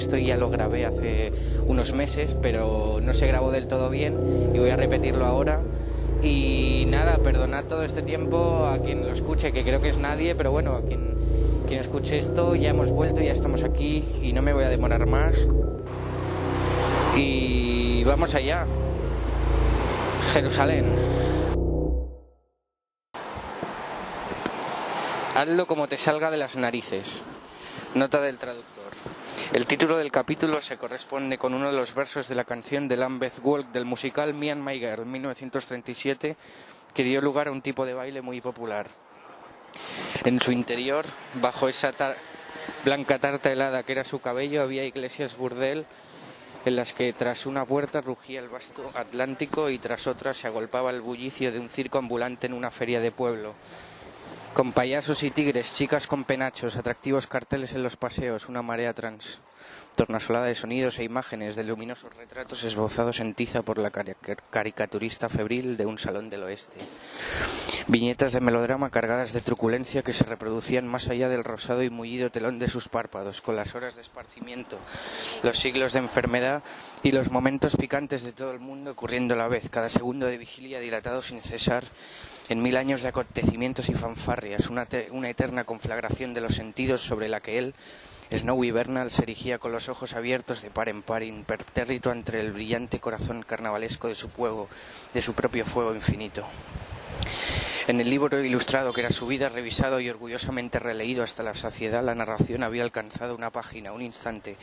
esto ya lo grabé hace unos meses, pero no se grabó del todo bien y voy a repetirlo ahora. Y nada, perdonad todo este tiempo a quien lo escuche, que creo que es nadie, pero bueno, a quien escuche esto, ya hemos vuelto, ya estamos aquí y no me voy a demorar más. Y vamos allá. Jerusalén. Hazlo como te salga de las narices. Nota del traductor. El título del capítulo se corresponde con uno de los versos de la canción de Lambeth Walk del musical Me and My Girl, 1937, que dio lugar a un tipo de baile muy popular. En su interior, bajo esa blanca tarta helada que era su cabello, había iglesias burdel en las que tras una puerta rugía el vasto Atlántico y tras otra se agolpaba el bullicio de un circo ambulante en una feria de pueblo. Con payasos y tigres, chicas con penachos, atractivos carteles en los paseos, una marea tornasolada de sonidos e imágenes, de luminosos retratos esbozados en tiza por la caricaturista febril de un salón del oeste. Viñetas de melodrama cargadas de truculencia que se reproducían más allá del rosado y mullido telón de sus párpados, con las horas de esparcimiento, los siglos de enfermedad y los momentos picantes de todo el mundo ocurriendo a la vez, cada segundo de vigilia dilatado sin cesar en 1000 años de acontecimientos y fanfarrias, una eterna conflagración de los sentidos sobre la que él, Snowy Bernal, se erigía con los ojos abiertos de par en par, impertérrito entre el brillante corazón carnavalesco de su fuego, de su propio fuego infinito. En el libro ilustrado que era su vida, revisado y orgullosamente releído hasta la saciedad, la narración había alcanzado una página, un instante,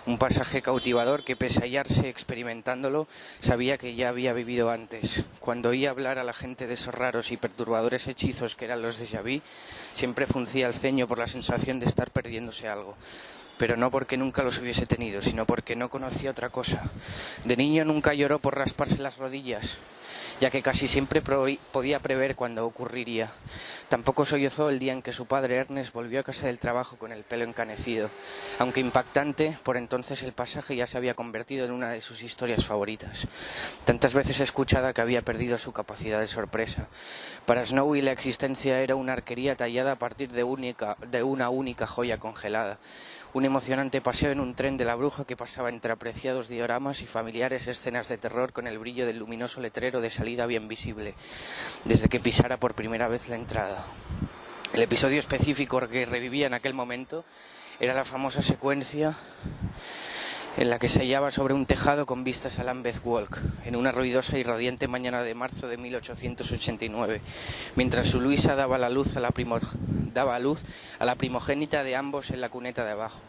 un pasaje cautivador que, pese a hallarse experimentándolo, sabía que ya había vivido antes. Cuando oía hablar a la gente de esos raros y perturbadores hechizos que eran los déjà vu, siempre fruncía el ceño por la sensación de estar perdiéndose algo. Pero no porque nunca los hubiese tenido, sino porque no conocía otra cosa. De niño nunca lloró por rasparse las rodillas, ya que casi siempre podía prever cuándo ocurriría. Tampoco sollozó el día en que su padre Ernest volvió a casa del trabajo con el pelo encanecido. Aunque impactante, por entonces el pasaje ya se había convertido en una de sus historias favoritas, tantas veces escuchada que había perdido su capacidad de sorpresa. Para Snowy la existencia era una arquería tallada a partir de una única joya congelada. Un emocionante paseo en un tren de la bruja que pasaba entre apreciados dioramas y familiares escenas de terror con el brillo del luminoso letrero de salida bien visible, desde que pisara por primera vez la entrada. El episodio específico que revivía en aquel momento era la famosa secuencia en la que se hallaba sobre un tejado con vistas a Lambeth Walk, en una ruidosa y radiante mañana de marzo de 1889, mientras su Luisa daba a luz a la primogénita de ambos en la cuneta de abajo.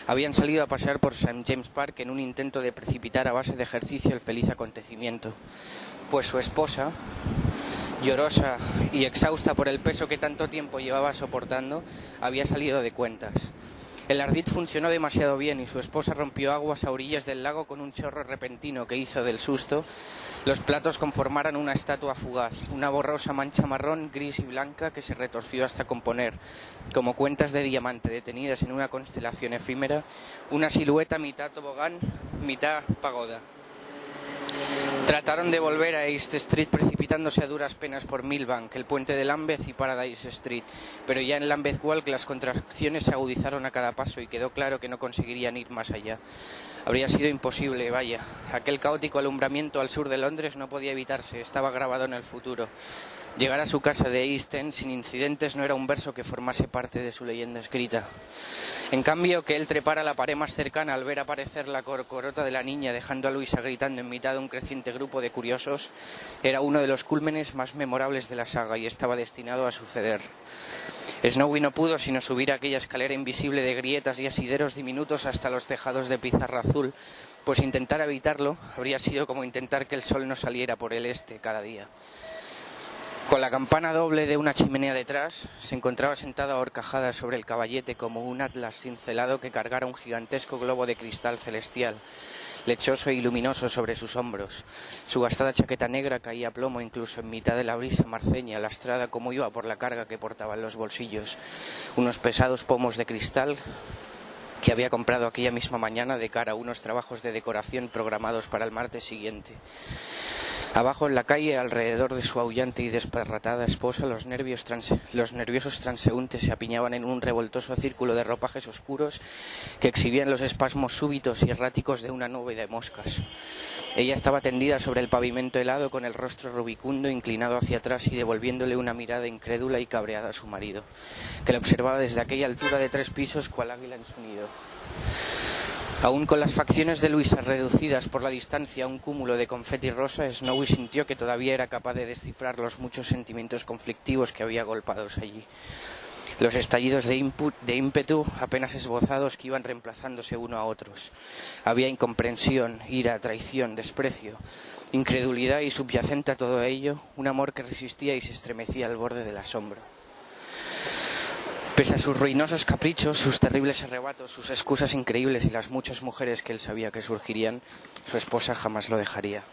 Habían salido a pasear por St. James Park en un intento de precipitar a base de ejercicio el feliz acontecimiento, pues su esposa, llorosa y exhausta por el peso que tanto tiempo llevaba soportando, había salido de cuentas. El ardid funcionó demasiado bien y su esposa rompió aguas a orillas del lago con un chorro repentino que hizo del susto los platos conformaran una estatua fugaz, una borrosa mancha marrón, gris y blanca que se retorció hasta componer, como cuentas de diamante detenidas en una constelación efímera, una silueta mitad tobogán, mitad pagoda. Trataron de volver a East Street precipitándose a duras penas por Millbank, el puente de Lambeth y Paradise Street, pero ya en Lambeth Walk las contracciones se agudizaron a cada paso y quedó claro que no conseguirían ir más allá. Habría sido imposible, vaya. Aquel caótico alumbramiento al sur de Londres no podía evitarse, estaba grabado en el futuro. Llegar a su casa de East End sin incidentes no era un verso que formase parte de su leyenda escrita. En cambio, que él trepara la pared más cercana al ver aparecer la corcorota de la niña dejando a Luisa gritando en mitad de un creciente grupo de curiosos era uno de los cúlmenes más memorables de la saga y estaba destinado a suceder. Snowy no pudo sino subir aquella escalera invisible de grietas y asideros diminutos hasta los tejados de pizarra azul, pues intentar evitarlo habría sido como intentar que el sol no saliera por el este cada día. Con la campana doble de una chimenea detrás, se encontraba sentada ahorcajada sobre el caballete como un atlas cincelado que cargara un gigantesco globo de cristal celestial, lechoso y luminoso sobre sus hombros. Su gastada chaqueta negra caía a plomo incluso en mitad de la brisa marceña, lastrada como iba por la carga que portaba en los bolsillos. Unos pesados pomos de cristal que había comprado aquella misma mañana de cara a unos trabajos de decoración programados para el martes siguiente. Abajo en la calle, alrededor de su aullante y desparratada esposa, los nerviosos transeúntes se apiñaban en un revoltoso círculo de ropajes oscuros que exhibían los espasmos súbitos y erráticos de una nube de moscas. Ella estaba tendida sobre el pavimento helado, con el rostro rubicundo, inclinado hacia atrás y devolviéndole una mirada incrédula y cabreada a su marido, que la observaba desde aquella altura de 3 pisos cual águila en su nido. Aún con las facciones de Luisa reducidas por la distancia a un cúmulo de confeti rosa, Snowy sintió que todavía era capaz de descifrar los muchos sentimientos conflictivos que había agolpados allí. Los estallidos de ímpetu apenas esbozados que iban reemplazándose uno a otros. Había incomprensión, ira, traición, desprecio, incredulidad y, subyacente a todo ello, un amor que resistía y se estremecía al borde del asombro. Pese a sus ruinosos caprichos, sus terribles arrebatos, sus excusas increíbles y las muchas mujeres que él sabía que surgirían, su esposa jamás lo dejaría.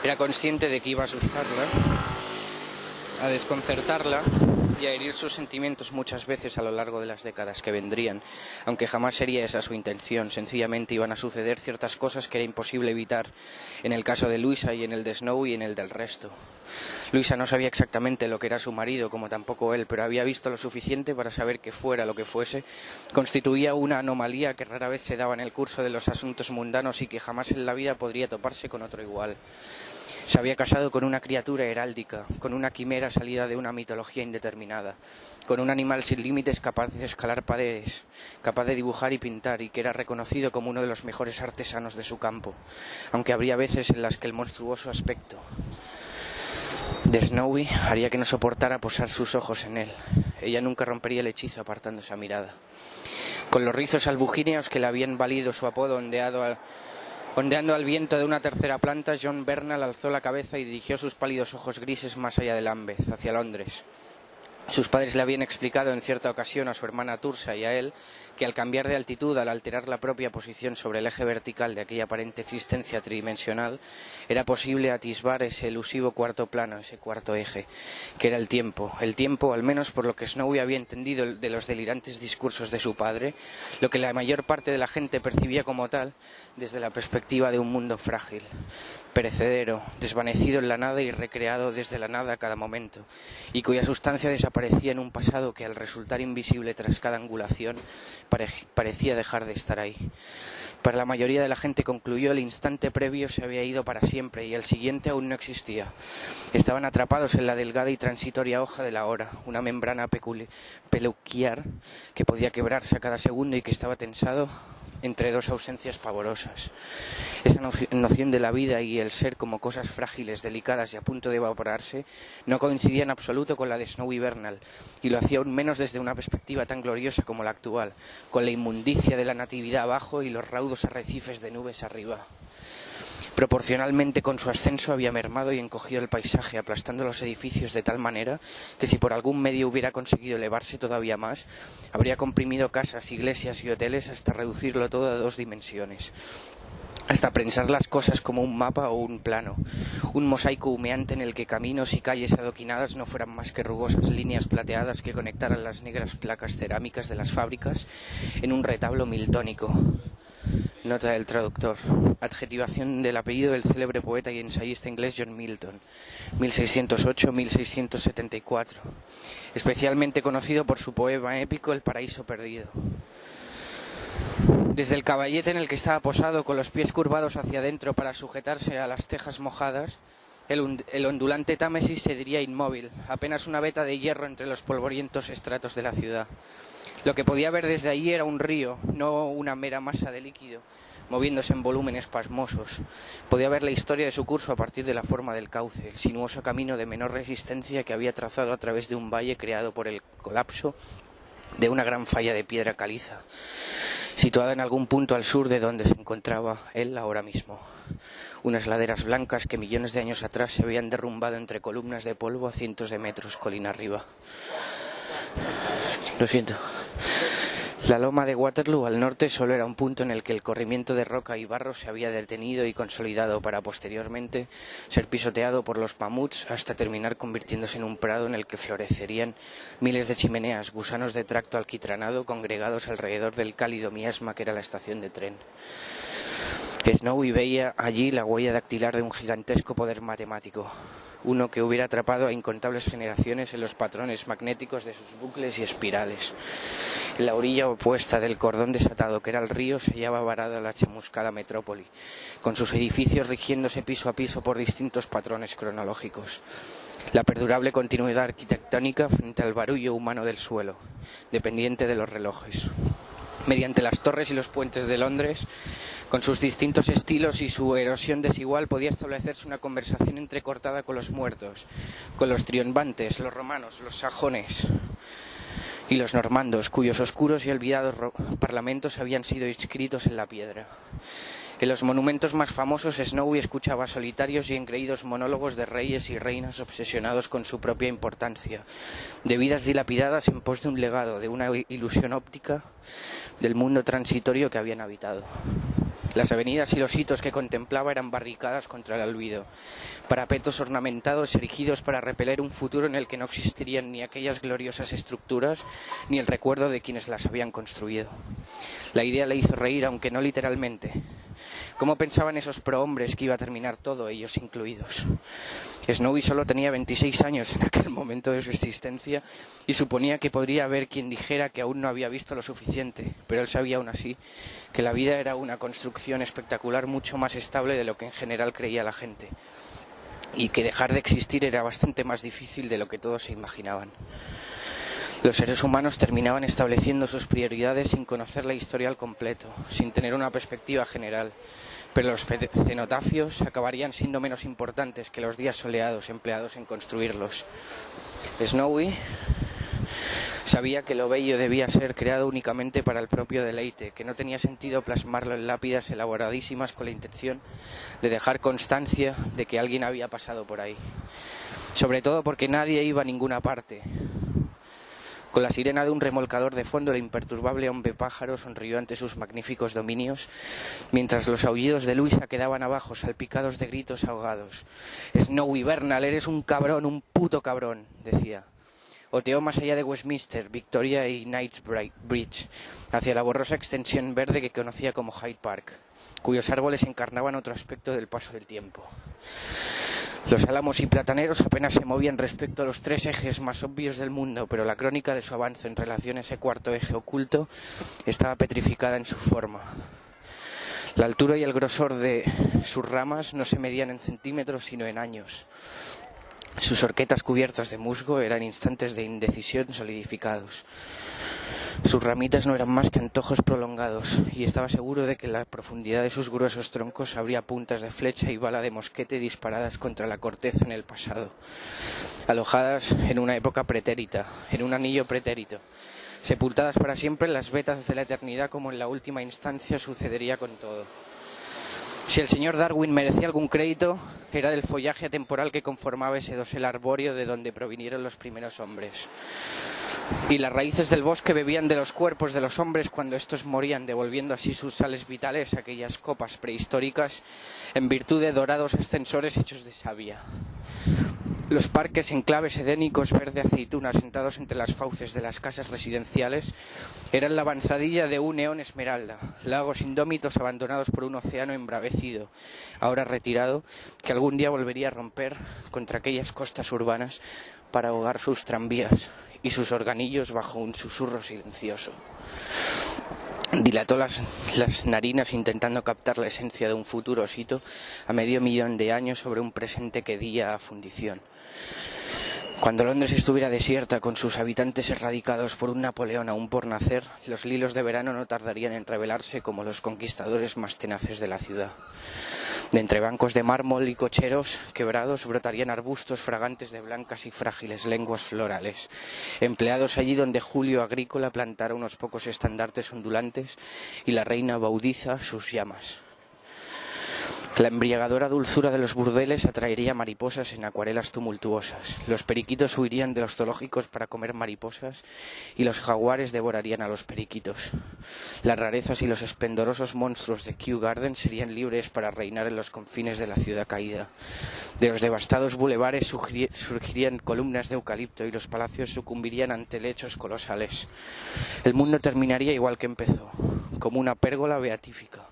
Era consciente de que iba a asustarla, a desconcertarla y a herir sus sentimientos muchas veces a lo largo de las décadas que vendrían, aunque jamás sería esa su intención. Sencillamente iban a suceder ciertas cosas que era imposible evitar en el caso de Luisa y en el de Snow y en el del resto. Luisa no sabía exactamente lo que era su marido, como tampoco él, pero había visto lo suficiente para saber que, fuera lo que fuese, constituía una anomalía que rara vez se daba en el curso de los asuntos mundanos y que jamás en la vida podría toparse con otro igual. Se había casado con una criatura heráldica, con una quimera salida de una mitología indeterminada, con un animal sin límites capaz de escalar paredes, capaz de dibujar y pintar, y que era reconocido como uno de los mejores artesanos de su campo, aunque habría veces en las que el monstruoso aspecto de Snowy haría que no soportara posar sus ojos en él. Ella nunca rompería el hechizo apartando esa mirada. Con los rizos albugíneos que le habían valido su apodo ondeando al viento de una tercera planta, John Bernal alzó la cabeza y dirigió sus pálidos ojos grises más allá de Lambeth, hacia Londres. Sus padres le habían explicado en cierta ocasión a su hermana Tursa y a él que al cambiar de altitud, al alterar la propia posición sobre el eje vertical de aquella aparente existencia tridimensional, era posible atisbar ese elusivo cuarto plano, ese cuarto eje, que era el tiempo, al menos por lo que Snowy había entendido de los delirantes discursos de su padre, lo que la mayor parte de la gente percibía como tal desde la perspectiva de un mundo frágil, perecedero, desvanecido en la nada y recreado desde la nada a cada momento, y cuya sustancia desaparecía en un pasado que, al resultar invisible tras cada angulación, parecía dejar de estar ahí. Para la mayoría de la gente, concluyó, el instante previo se había ido para siempre y el siguiente aún no existía. Estaban atrapados en la delgada y transitoria hoja de la hora, una membrana peculiar que podía quebrarse a cada segundo y que estaba tensado entre dos ausencias pavorosas. Esa noción de la vida y el ser como cosas frágiles, delicadas y a punto de evaporarse no coincidía en absoluto con la de Snowy Bernal, y lo hacía aún menos desde una perspectiva tan gloriosa como la actual, con la inmundicia de la natividad abajo y los raudos arrecifes de nubes arriba. Proporcionalmente con su ascenso había mermado y encogido el paisaje, aplastando los edificios de tal manera que, si por algún medio hubiera conseguido elevarse todavía más, habría comprimido casas, iglesias y hoteles hasta reducirlo todo a 2 dimensiones, hasta prensar las cosas como un mapa o un plano, un mosaico humeante en el que caminos y calles adoquinadas no fueran más que rugosas líneas plateadas que conectaran las negras placas cerámicas de las fábricas en un retablo miltónico. Nota del traductor. Adjetivación del apellido del célebre poeta y ensayista inglés John Milton, 1608-1674, especialmente conocido por su poema épico El paraíso perdido. Desde el caballete en el que estaba posado, con los pies curvados hacia adentro para sujetarse a las tejas mojadas, el ondulante Támesis se diría inmóvil, apenas una veta de hierro entre los polvorientos estratos de la ciudad. Lo que podía ver desde allí era un río, no una mera masa de líquido, moviéndose en volúmenes pasmosos. Podía ver la historia de su curso a partir de la forma del cauce, el sinuoso camino de menor resistencia que había trazado a través de un valle creado por el colapso de una gran falla de piedra caliza, situada en algún punto al sur de donde se encontraba él ahora mismo. Unas laderas blancas que millones de años atrás se habían derrumbado entre columnas de polvo a cientos de metros colina arriba. Lo siento. La loma de Waterloo al norte solo era un punto en el que el corrimiento de roca y barro se había detenido y consolidado para posteriormente ser pisoteado por los mamuts hasta terminar convirtiéndose en un prado en el que florecerían miles de chimeneas, gusanos de tracto alquitranado congregados alrededor del cálido miasma que era la estación de tren. Snowy veía allí la huella dactilar de un gigantesco poder matemático, uno que hubiera atrapado a incontables generaciones en los patrones magnéticos de sus bucles y espirales. En la orilla opuesta del cordón desatado que era el río se hallaba varada la chamuscada metrópoli, con sus edificios rigiéndose piso a piso por distintos patrones cronológicos. La perdurable continuidad arquitectónica frente al barullo humano del suelo, dependiente de los relojes. Mediante las torres y los puentes de Londres, con sus distintos estilos y su erosión desigual, podía establecerse una conversación entrecortada con los muertos, con los triunfantes, los romanos, los sajones y los normandos, cuyos oscuros y olvidados parlamentos habían sido inscritos en la piedra. En los monumentos más famosos, Snowy escuchaba solitarios y engreídos monólogos de reyes y reinas obsesionados con su propia importancia, de vidas dilapidadas en pos de un legado, de una ilusión óptica del mundo transitorio que habían habitado. Las avenidas y los hitos que contemplaba eran barricadas contra el olvido, parapetos ornamentados erigidos para repeler un futuro en el que no existirían ni aquellas gloriosas estructuras ni el recuerdo de quienes las habían construido. La idea le hizo reír, aunque no literalmente. ¿Cómo pensaban esos prohombres que iba a terminar todo, ellos incluidos? Snowy solo tenía 26 años en aquel momento de su existencia y suponía que podría haber quien dijera que aún no había visto lo suficiente, pero él sabía aún así que la vida era una construcción espectacular mucho más estable de lo que en general creía la gente, y que dejar de existir era bastante más difícil de lo que todos se imaginaban. Los seres humanos terminaban estableciendo sus prioridades sin conocer la historia al completo, sin tener una perspectiva general, pero los cenotafios acabarían siendo menos importantes que los días soleados empleados en construirlos. Snowy sabía que lo bello debía ser creado únicamente para el propio deleite, que no tenía sentido plasmarlo en lápidas elaboradísimas con la intención de dejar constancia de que alguien había pasado por ahí. Sobre todo porque nadie iba a ninguna parte. Con la sirena de un remolcador de fondo, el imperturbable hombre pájaro sonrió ante sus magníficos dominios, mientras los aullidos de Luisa quedaban abajo, salpicados de gritos ahogados. «Snowy Bernal, eres un cabrón, un puto cabrón», decía. Oteó más allá de Westminster, Victoria y Knightsbridge, hacia la borrosa extensión verde que conocía como Hyde Park, cuyos árboles encarnaban otro aspecto del paso del tiempo. Los álamos y plataneros apenas se movían respecto a los tres ejes más obvios del mundo, pero la crónica de su avance en relación a ese cuarto eje oculto estaba petrificada en su forma. La altura y el grosor de sus ramas no se medían en centímetros, sino en años. Sus horquetas cubiertas de musgo eran instantes de indecisión solidificados. Sus ramitas no eran más que antojos prolongados, y estaba seguro de que en la profundidad de sus gruesos troncos habría puntas de flecha y bala de mosquete disparadas contra la corteza en el pasado, alojadas en una época pretérita, en un anillo pretérito, sepultadas para siempre en las vetas de la eternidad, como en la última instancia sucedería con todo. Si el señor Darwin merecía algún crédito, era del follaje atemporal que conformaba ese dosel arbóreo de donde provinieron los primeros hombres. Y las raíces del bosque bebían de los cuerpos de los hombres cuando estos morían, devolviendo así sus sales vitales a aquellas copas prehistóricas en virtud de dorados ascensores hechos de savia. Los parques enclaves edénicos verde aceituna sentados entre las fauces de las casas residenciales eran la avanzadilla de un eón esmeralda, lagos indómitos abandonados por un océano embravecido, ahora retirado, que algún día volvería a romper contra aquellas costas urbanas para ahogar sus tranvías y sus organillos bajo un susurro silencioso. Dilató las narinas intentando captar la esencia de un futuro osito a 500.000 de años sobre un presente que día a fundición. Cuando Londres estuviera desierta, con sus habitantes erradicados por un Napoleón aún por nacer, los lilos de verano no tardarían en revelarse como los conquistadores más tenaces de la ciudad. De entre bancos de mármol y cocheros quebrados brotarían arbustos fragantes de blancas y frágiles lenguas florales, empleados allí donde Julio Agrícola plantara unos pocos estandartes ondulantes y la reina baudiza sus llamas. La embriagadora dulzura de los burdeles atraería mariposas en acuarelas tumultuosas. Los periquitos huirían de los zoológicos para comer mariposas y los jaguares devorarían a los periquitos. Las rarezas y los esplendorosos monstruos de Kew Garden serían libres para reinar en los confines de la ciudad caída. De los devastados bulevares surgirían columnas de eucalipto y los palacios sucumbirían ante lechos colosales. El mundo terminaría igual que empezó, como una pérgola beatífica.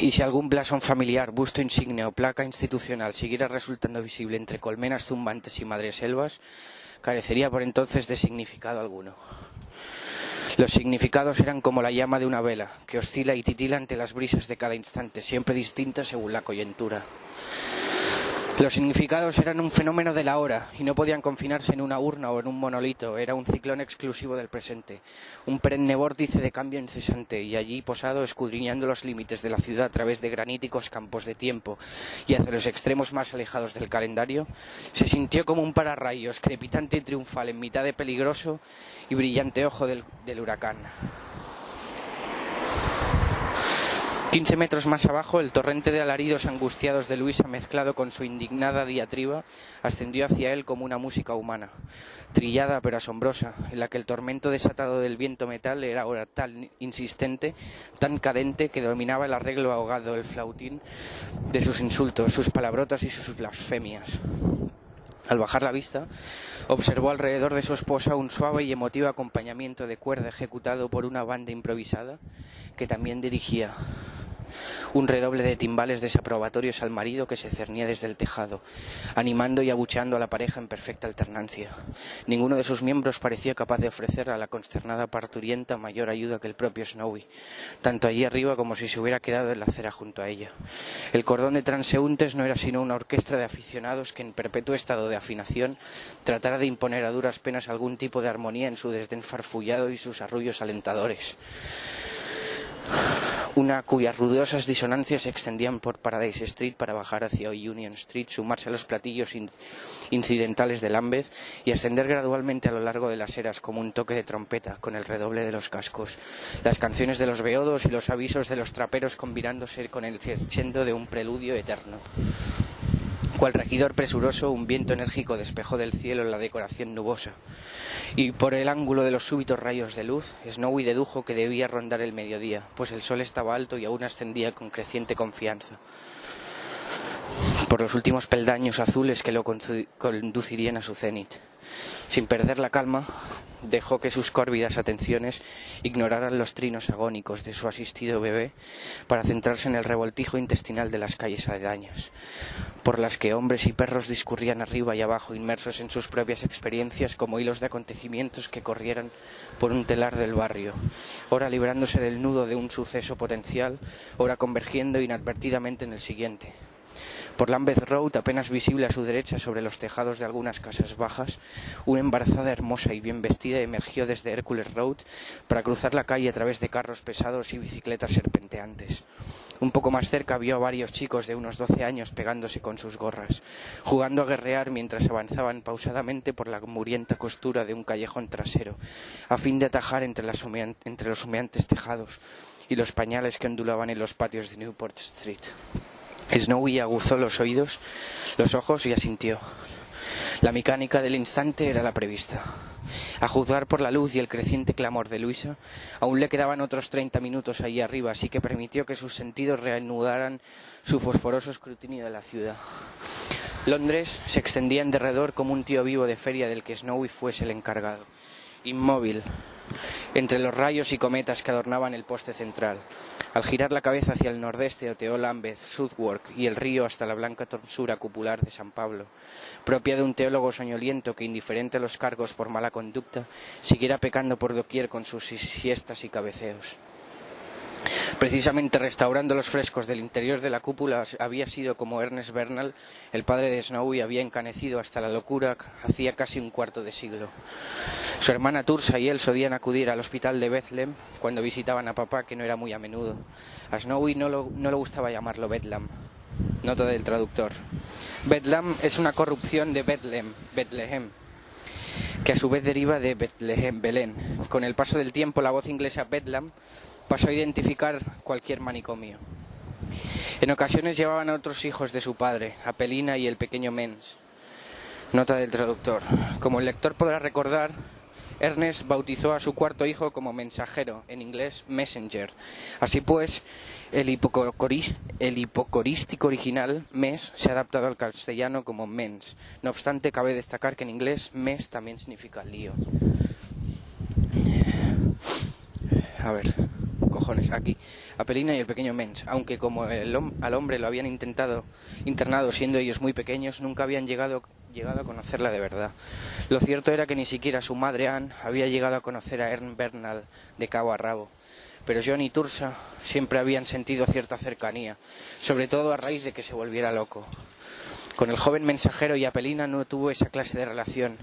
Y si algún blasón familiar, busto insigne o placa institucional siguiera resultando visible entre colmenas zumbantes y madreselvas, carecería por entonces de significado alguno. Los significados eran como la llama de una vela, que oscila y titila ante las brisas de cada instante, siempre distintas según la coyuntura. Los significados eran un fenómeno de la hora y no podían confinarse en una urna o en un monolito. Era un ciclón exclusivo del presente, un perenne vórtice de cambio incesante, y allí posado, escudriñando los límites de la ciudad a través de graníticos campos de tiempo y hacia los extremos más alejados del calendario, se sintió como un pararrayos crepitante y triunfal en mitad de peligroso y brillante ojo del huracán. 15 metros más abajo, el torrente de alaridos angustiados de Luisa, mezclado con su indignada diatriba, ascendió hacia él como una música humana, trillada pero asombrosa, en la que el tormento desatado del viento metal era ahora tan insistente, tan cadente, que dominaba el arreglo ahogado, el flautín de sus insultos, sus palabrotas y sus blasfemias. Al bajar la vista, observó alrededor de su esposa un suave y emotivo acompañamiento de cuerda ejecutado por una banda improvisada que también dirigía. Un redoble de timbales desaprobatorios al marido que se cernía desde el tejado, animando y abucheando a la pareja en perfecta alternancia. Ninguno de sus miembros parecía capaz de ofrecer a la consternada parturienta mayor ayuda que el propio Snowy, tanto allí arriba como si se hubiera quedado en la acera junto a ella. El cordón de transeúntes no era sino una orquesta de aficionados que en perpetuo estado de afinación tratara de imponer a duras penas algún tipo de armonía en su desdén farfullado y sus arrullos alentadores. Una cuyas ruidosas disonancias se extendían por Paradise Street para bajar hacia Union Street, sumarse a los platillos incidentales de Lambeth y ascender gradualmente a lo largo de las eras como un toque de trompeta con el redoble de los cascos, las canciones de los beodos y los avisos de los traperos combinándose con el crescendo de un preludio eterno. Cual regidor presuroso, un viento enérgico despejó del cielo la decoración nubosa, y por el ángulo de los súbitos rayos de luz, Snowy dedujo que debía rondar el mediodía, pues el sol estaba alto y aún ascendía con creciente confianza por los últimos peldaños azules que lo conducirían a su cenit. Sin perder la calma, dejó que sus córvidas atenciones ignoraran los trinos agónicos de su asistido bebé para centrarse en el revoltijo intestinal de las calles aledañas, por las que hombres y perros discurrían arriba y abajo inmersos en sus propias experiencias como hilos de acontecimientos que corrieran por un telar del barrio, ora librándose del nudo de un suceso potencial, ora convergiendo inadvertidamente en el siguiente. Por Lambeth Road, apenas visible a su derecha sobre los tejados de algunas casas bajas, una embarazada hermosa y bien vestida emergió desde Hercules Road para cruzar la calle a través de carros pesados y bicicletas serpenteantes. Un poco más cerca vio a varios chicos de unos 12 años pegándose con sus gorras, jugando a guerrear mientras avanzaban pausadamente por la murienta costura de un callejón trasero, a fin de atajar entre los humeantes tejados y los pañales que ondulaban en los patios de Newport Street. Snowy aguzó los oídos, los ojos y asintió. La mecánica del instante era la prevista. A juzgar por la luz y el creciente clamor de Luisa, aún le quedaban otros 30 minutos allí arriba, así que permitió que sus sentidos reanudaran su fosforoso escrutinio de la ciudad. Londres se extendía en derredor como un tío vivo de feria del que Snowy fuese el encargado, inmóvil, entre los rayos y cometas que adornaban el poste central. Al girar la cabeza hacia el nordeste oteó Lambeth, Southwark y el río hasta la blanca torsura cupular de San Pablo, propia de un teólogo soñoliento que, indiferente a los cargos por mala conducta, siguiera pecando por doquier con sus siestas y cabeceos. Precisamente restaurando los frescos del interior de la cúpula había sido como Ernest Bernal, el padre de Snowy, había encanecido hasta la locura hacía casi un cuarto de siglo. Su hermana Tursa y él solían acudir al hospital de Bethlehem cuando visitaban a papá, que no era muy a menudo. A Snowy no le gustaba llamarlo Bedlam. Nota del traductor. Bedlam es una corrupción de Bethlehem, que a su vez deriva de Bethlehem, Belén. Con el paso del tiempo, la voz inglesa Bedlam pasó a identificar cualquier manicomio. En ocasiones llevaban a otros hijos de su padre, a Pelina y el pequeño Mens. Nota del traductor. Como el lector podrá recordar, Ernest bautizó a su cuarto hijo como mensajero, en inglés messenger. Así pues, el hipocorístico original mes se ha adaptado al castellano como mens. No obstante, cabe destacar que en inglés mes también significa lío. A ver. cojones, aquí, Apelina y el pequeño Mensch, aunque como al hombre lo habían internado siendo ellos muy pequeños, nunca habían llegado a conocerla de verdad. Lo cierto era que ni siquiera su madre Anne había llegado a conocer a Ernst Bernal de cabo a rabo. Pero John y Thursa siempre habían sentido cierta cercanía, sobre todo a raíz de que se volviera loco. Con el joven mensajero y Apelina no tuvo esa clase de relación,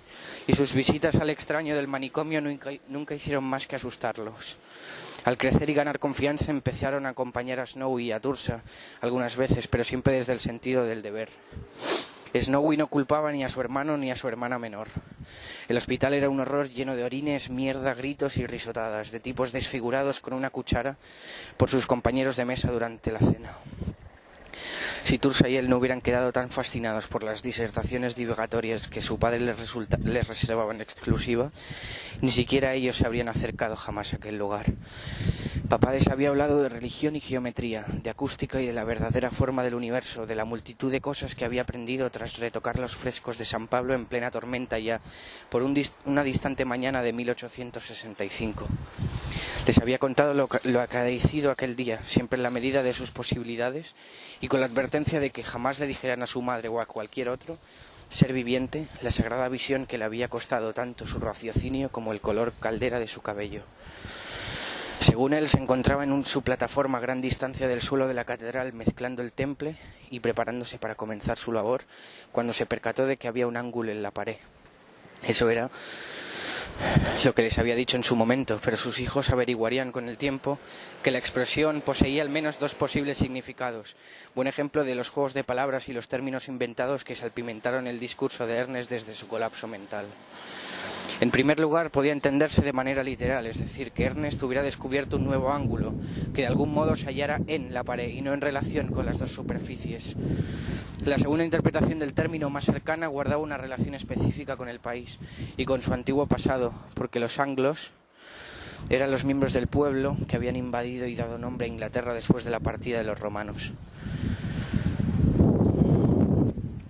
y sus visitas al extraño del manicomio nunca hicieron más que asustarlos. Al crecer y ganar confianza empezaron a acompañar a Snowy y a Thursa algunas veces, pero siempre desde el sentido del deber. Snowy no culpaba ni a su hermano ni a su hermana menor. El hospital era un horror lleno de orines, mierda, gritos y risotadas, de tipos desfigurados con una cuchara por sus compañeros de mesa durante la cena. Si Thursa y él no hubieran quedado tan fascinados por las disertaciones divagatorias que su padre les reservaba en exclusiva, ni siquiera ellos se habrían acercado jamás a aquel lugar. Papá les había hablado de religión y geometría, de acústica y de la verdadera forma del universo, de la multitud de cosas que había aprendido tras retocar los frescos de San Pablo en plena tormenta ya por una distante mañana de 1865. Les había contado lo acaecido aquel día, siempre en la medida de sus posibilidades, y con la advertencia de que jamás le dijeran a su madre o a cualquier otro ser viviente la sagrada visión que le había costado tanto su raciocinio como el color caldera de su cabello. Según él, se encontraba en su plataforma a gran distancia del suelo de la catedral mezclando el temple y preparándose para comenzar su labor, cuando se percató de que había un ángulo en la pared. Eso era lo que les había dicho en su momento, pero sus hijos averiguarían con el tiempo que la expresión poseía al menos dos posibles significados. Buen ejemplo de los juegos de palabras y los términos inventados que salpimentaron el discurso de Ernest desde su colapso mental. En primer lugar, podía entenderse de manera literal, es decir, que Ernest hubiera descubierto un nuevo ángulo, que de algún modo se hallara en la pared y no en relación con las dos superficies. La segunda interpretación del término, más cercana, guardaba una relación específica con el país y con su antiguo pasado, porque los anglos eran los miembros del pueblo que habían invadido y dado nombre a Inglaterra después de la partida de los romanos.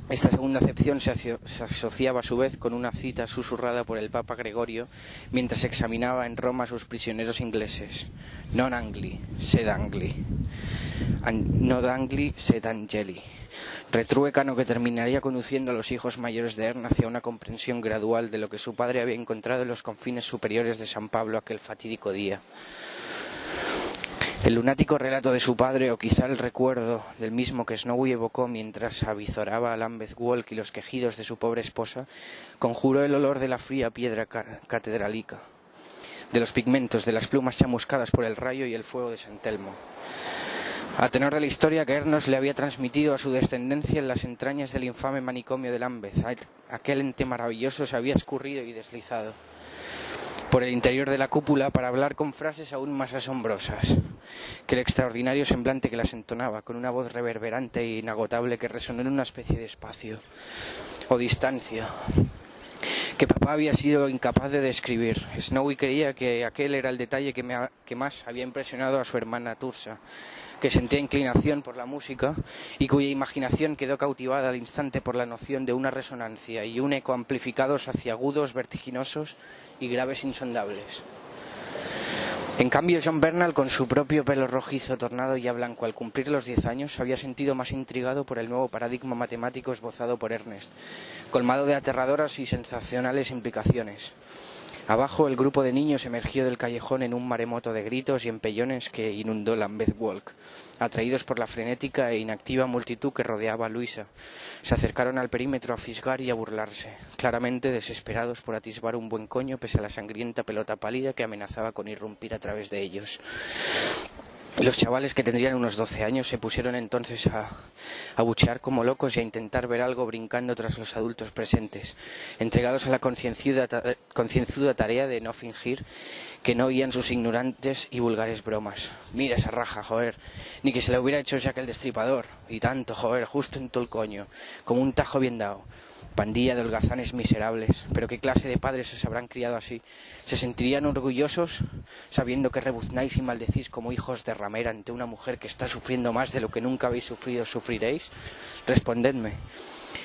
Esta segunda acepción se asociaba a su vez con una cita susurrada por el Papa Gregorio mientras examinaba en Roma a sus prisioneros ingleses: Non Angli, sed Angli, non Angli, sed Angeli. Retruécano que terminaría conduciendo a los hijos mayores de Ernest hacia una comprensión gradual de lo que su padre había encontrado en los confines superiores de San Pablo aquel fatídico día. El lunático relato de su padre, o quizá el recuerdo del mismo que Snowy evocó mientras avizoraba a Lambeth Walk y los quejidos de su pobre esposa, conjuró el olor de la fría piedra catedralica, de los pigmentos, de las plumas chamuscadas por el rayo y el fuego de San Telmo. A tenor de la historia que Ernest le había transmitido a su descendencia en las entrañas del infame manicomio de Lambeth, aquel ente maravilloso se había escurrido y deslizado por el interior de la cúpula para hablar con frases aún más asombrosas que el extraordinario semblante que las entonaba, con una voz reverberante e inagotable que resonó en una especie de espacio o distancia que papá había sido incapaz de describir. Snowy creía que aquel era el detalle que más había impresionado a su hermana Thursa, que sentía inclinación por la música y cuya imaginación quedó cautivada al instante por la noción de una resonancia y un eco amplificados hacia agudos, vertiginosos y graves insondables. En cambio, John Bernal, con su propio pelo rojizo tornado ya blanco al cumplir los 10 años, se había sentido más intrigado por el nuevo paradigma matemático esbozado por Ernest, colmado de aterradoras y sensacionales implicaciones. Abajo, el grupo de niños emergió del callejón en un maremoto de gritos y empellones que inundó Lambeth Walk. Atraídos por la frenética e inactiva multitud que rodeaba a Luisa, se acercaron al perímetro a fisgar y a burlarse, claramente desesperados por atisbar un buen coño pese a la sangrienta pelota pálida que amenazaba con irrumpir a través de ellos. Los chavales, que tendrían unos 12 años, se pusieron entonces a buchear como locos y a intentar ver algo brincando tras los adultos presentes, entregados a la concienzuda tarea de no fingir que no oían sus ignorantes y vulgares bromas. Mira esa raja, joder, ni que se le hubiera hecho Jack el Destripador, y tanto, joder, justo en todo el coño, como un tajo bien dado. Pandilla de holgazanes miserables, pero ¿qué clase de padres os habrán criado así? ¿Se sentirían orgullosos sabiendo que rebuznáis y maldecís como hijos de ramera ante una mujer que está sufriendo más de lo que nunca habéis sufrido, sufriréis? Respondedme.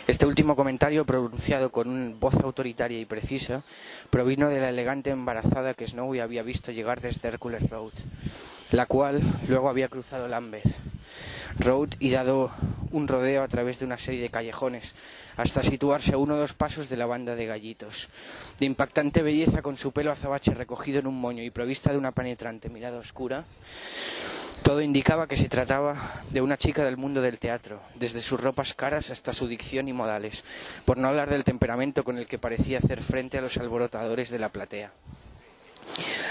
Este último comentario, pronunciado con una voz autoritaria y precisa, provino de la elegante embarazada que Snowy había visto llegar desde Hercules Road, la cual luego había cruzado Lambeth Road y dado un rodeo a través de una serie de callejones hasta situarse a 1 o 2 pasos de la banda de gallitos. De impactante belleza, con su pelo azabache recogido en un moño y provista de una penetrante mirada oscura, todo indicaba que se trataba de una chica del mundo del teatro, desde sus ropas caras hasta su dicción y modales, por no hablar del temperamento con el que parecía hacer frente a los alborotadores de la platea.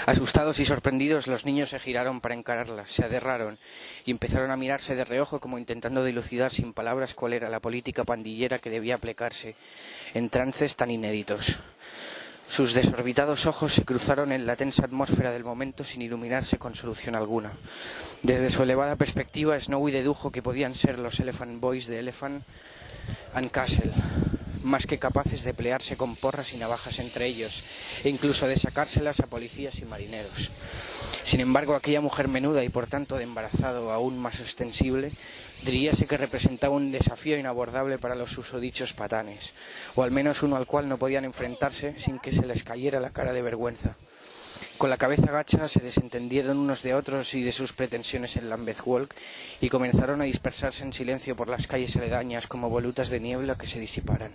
Asustados y sorprendidos, los niños se giraron para encararla, se aterraron y empezaron a mirarse de reojo como intentando dilucidar sin palabras cuál era la política pandillera que debía aplicarse en trances tan inéditos. Sus desorbitados ojos se cruzaron en la tensa atmósfera del momento sin iluminarse con solución alguna. Desde su elevada perspectiva, Snowy dedujo que podían ser los Elephant Boys de Elephant and Castle, más que capaces de pelearse con porras y navajas entre ellos, e incluso de sacárselas a policías y marineros. Sin embargo, aquella mujer menuda y por tanto de embarazado aún más ostensible, diríase que representaba un desafío inabordable para los susodichos patanes, o al menos uno al cual no podían enfrentarse sin que se les cayera la cara de vergüenza. Con la cabeza gacha se desentendieron unos de otros y de sus pretensiones en Lambeth Walk y comenzaron a dispersarse en silencio por las calles aledañas como volutas de niebla que se disiparan.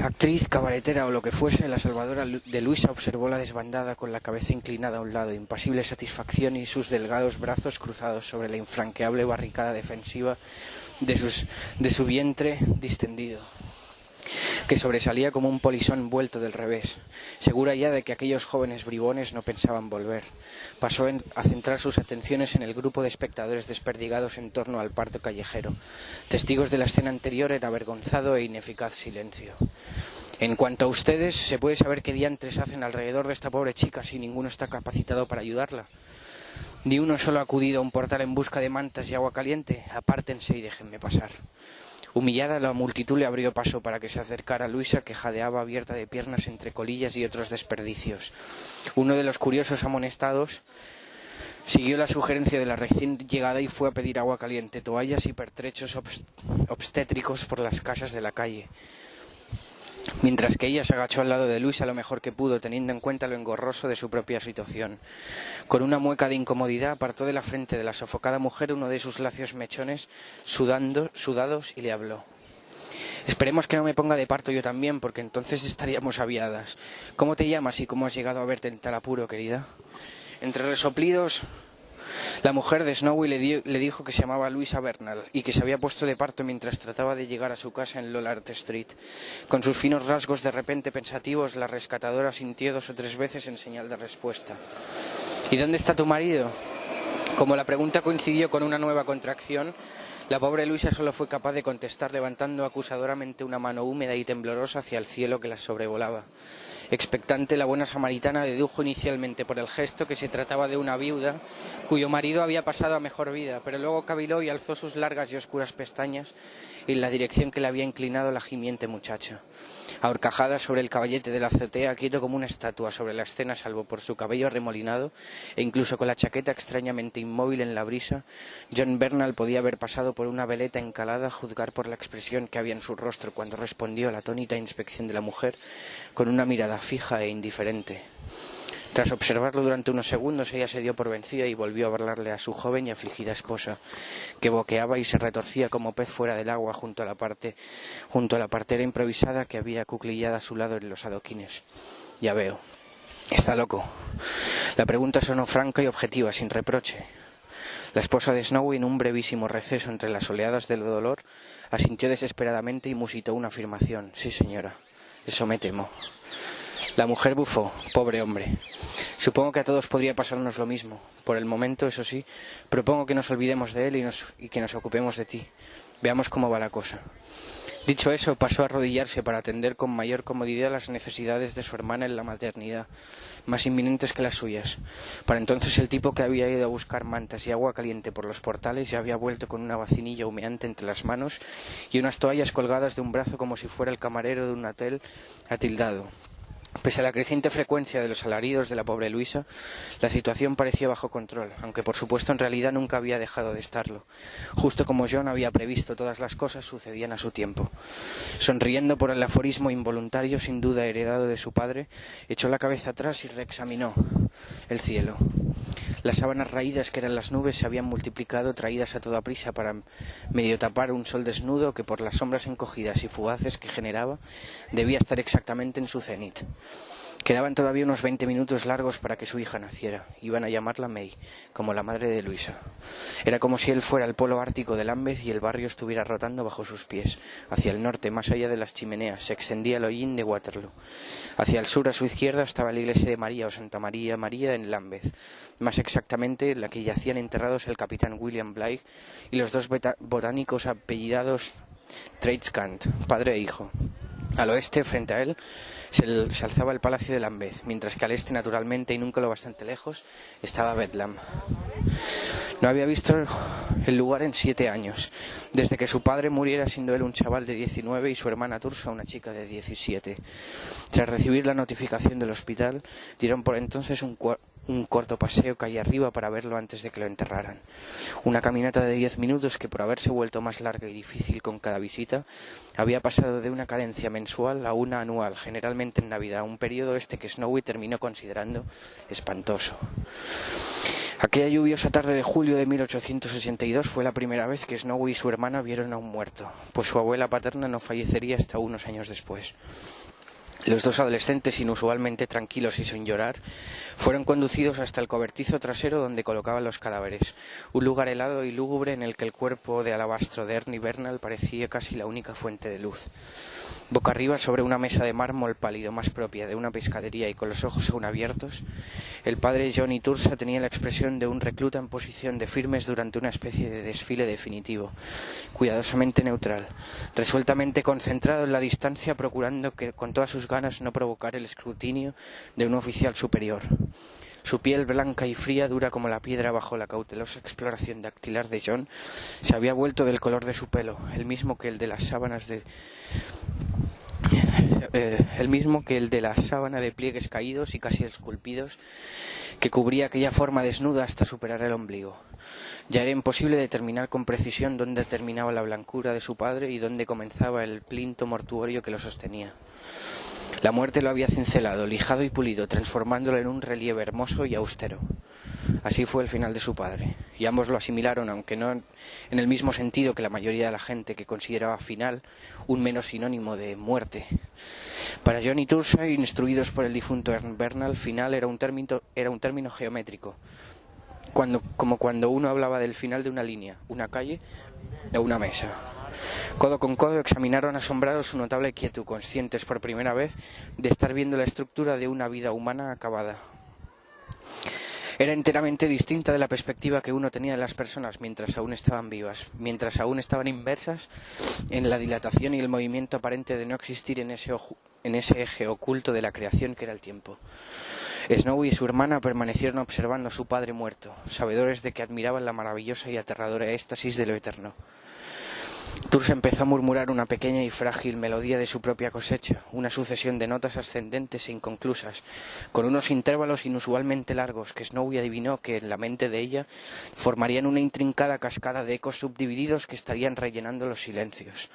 Actriz, cabaretera o lo que fuese, la salvadora de Luisa observó la desbandada con la cabeza inclinada a un lado, impasible satisfacción y sus delgados brazos cruzados sobre la infranqueable barricada defensiva de su vientre distendido, que sobresalía como un polizón vuelto del revés. Segura ya de que aquellos jóvenes bribones no pensaban volver, pasó a centrar sus atenciones en el grupo de espectadores desperdigados en torno al parto callejero, testigos de la escena anterior en avergonzado e ineficaz silencio. En cuanto a ustedes, ¿se puede saber qué diantres hacen alrededor de esta pobre chica si ninguno está capacitado para ayudarla? Ni uno solo ha acudido a un portal en busca de mantas y agua caliente. Apártense y déjenme pasar. Humillada, la multitud le abrió paso para que se acercara a Luisa, que jadeaba abierta de piernas entre colillas y otros desperdicios. Uno de los curiosos amonestados siguió la sugerencia de la recién llegada y fue a pedir agua caliente, toallas y pertrechos obstétricos por las casas de la calle, mientras que ella se agachó al lado de Luisa lo mejor que pudo, teniendo en cuenta lo engorroso de su propia situación. Con una mueca de incomodidad apartó de la frente de la sofocada mujer uno de sus lacios mechones sudados y le habló. Esperemos que no me ponga de parto yo también, porque entonces estaríamos aviadas. ¿Cómo te llamas y cómo has llegado a verte en tal apuro, querida? Entre resoplidos, la mujer de Snowy le dijo que se llamaba Luisa Bernal y que se había puesto de parto mientras trataba de llegar a su casa en Lollard Street. Con sus finos rasgos de repente pensativos, la rescatadora sintió 2 o 3 veces en señal de respuesta. ¿Y dónde está tu marido? Como la pregunta coincidió con una nueva contracción, la pobre Luisa solo fue capaz de contestar levantando acusadoramente una mano húmeda y temblorosa hacia el cielo que la sobrevolaba. Expectante, la buena samaritana dedujo inicialmente por el gesto que se trataba de una viuda cuyo marido había pasado a mejor vida, pero luego caviló y alzó sus largas y oscuras pestañas en la dirección que le había inclinado la gimiente muchacha. Ahorcajada sobre el caballete de la azotea, quieto como una estatua sobre la escena salvo por su cabello arremolinado e incluso con la chaqueta extrañamente inmóvil en la brisa, John Bernal podía haber pasado por una veleta encalada a juzgar por la expresión que había en su rostro cuando respondió a la atónita inspección de la mujer con una mirada fija e indiferente. Tras observarlo durante unos segundos, ella se dio por vencida y volvió a hablarle a su joven y afligida esposa, que boqueaba y se retorcía como pez fuera del agua junto a la partera improvisada que había acuclillada a su lado en los adoquines. Ya veo. Está loco. La pregunta sonó franca y objetiva, sin reproche. La esposa de Snowy, en un brevísimo receso entre las oleadas del dolor, asintió desesperadamente y musitó una afirmación. Sí, señora. Eso me temo. La mujer bufó. Pobre hombre. Supongo que a todos podría pasarnos lo mismo. Por el momento, eso sí, propongo que nos olvidemos de él y que nos ocupemos de ti. Veamos cómo va la cosa. Dicho eso, pasó a arrodillarse para atender con mayor comodidad las necesidades de su hermana en la maternidad, más inminentes que las suyas. Para entonces el tipo que había ido a buscar mantas y agua caliente por los portales ya había vuelto con una vacinilla humeante entre las manos y unas toallas colgadas de un brazo como si fuera el camarero de un hotel atildado. Pese a la creciente frecuencia de los alaridos de la pobre Luisa, la situación parecía bajo control, aunque por supuesto en realidad nunca había dejado de estarlo. Justo como John había previsto, todas las cosas sucedían a su tiempo. Sonriendo por el aforismo involuntario, sin duda heredado de su padre, echó la cabeza atrás y reexaminó el cielo. Las sábanas raídas que eran las nubes se habían multiplicado, traídas a toda prisa para medio tapar un sol desnudo que, por las sombras encogidas y fugaces que generaba, debía estar exactamente en su cenit. Quedaban todavía unos 20 minutos largos para que su hija naciera. Iban a llamarla May, como la madre de Luisa. Era como si él fuera el polo ártico de Lambeth y el barrio estuviera rotando bajo sus pies. Hacia el norte, más allá de las chimeneas, se extendía el hollín de Waterloo. Hacia el sur, a su izquierda, estaba la iglesia de María o Santa María María en Lambeth. Más exactamente, la que yacían enterrados el capitán William Bligh y los dos botánicos apellidados Tradescant, padre e hijo. Al oeste, frente a él, se alzaba el palacio de Lambeth, mientras que al este, naturalmente, y nunca lo bastante lejos, estaba Bedlam. No había visto el lugar en 7 años, desde que su padre muriera siendo él un chaval de 19 y su hermana Tursa una chica de 17. Tras recibir la notificación del hospital, dieron por entonces un corto paseo calle arriba para verlo antes de que lo enterraran. Una caminata de 10 minutos que, por haberse vuelto más larga y difícil con cada visita, había pasado de una cadencia mensual a una anual, generalmente en Navidad, un periodo que Snowy terminó considerando espantoso. Aquella lluviosa tarde de julio de 1862 fue la primera vez que Snowy y su hermana vieron a un muerto, pues su abuela paterna no fallecería hasta unos años después. Los dos adolescentes, inusualmente tranquilos y sin llorar, fueron conducidos hasta el cobertizo trasero donde colocaban los cadáveres, un lugar helado y lúgubre en el que el cuerpo de alabastro de Ernie Bernal parecía casi la única fuente de luz. Boca arriba, sobre una mesa de mármol pálido más propia de una pescadería y con los ojos aún abiertos, el padre Johnny Tursa tenía la expresión de un recluta en posición de firmes durante una especie de desfile definitivo, cuidadosamente neutral, resueltamente concentrado en la distancia, procurando que con todas sus ganas no provocar el escrutinio de un oficial superior. Su piel blanca y fría, dura como la piedra bajo la cautelosa exploración dactilar de John, se había vuelto del color de su pelo, el mismo que el de las sábana de pliegues caídos y casi esculpidos que cubría aquella forma desnuda hasta superar el ombligo. Ya era imposible determinar con precisión dónde terminaba la blancura de su padre y dónde comenzaba el plinto mortuorio que lo sostenía. La muerte lo había cincelado, lijado y pulido, transformándolo en un relieve hermoso y austero. Así fue el final de su padre, y ambos lo asimilaron, aunque no en el mismo sentido que la mayoría de la gente que consideraba final un menos sinónimo de muerte. Para Johnny Tursa, instruidos por el difunto Ernest Bernal, final era un término geométrico, como cuando uno hablaba del final de una línea, una calle o una mesa. Codo con codo examinaron asombrados su notable quietud, conscientes por primera vez de estar viendo la estructura de una vida humana acabada. Era enteramente distinta de la perspectiva que uno tenía de las personas mientras aún estaban vivas, mientras aún estaban inmersas en la dilatación y el movimiento aparente de no existir en ese eje oculto de la creación que era el tiempo. Snowy y su hermana permanecieron observando a su padre muerto, sabedores de que admiraban la maravillosa y aterradora éxtasis de lo eterno. Tursa empezó a murmurar una pequeña y frágil melodía de su propia cosecha, una sucesión de notas ascendentes e inconclusas, con unos intervalos inusualmente largos que Snowy adivinó que en la mente de ella formarían una intrincada cascada de ecos subdivididos que estarían rellenando los silencios.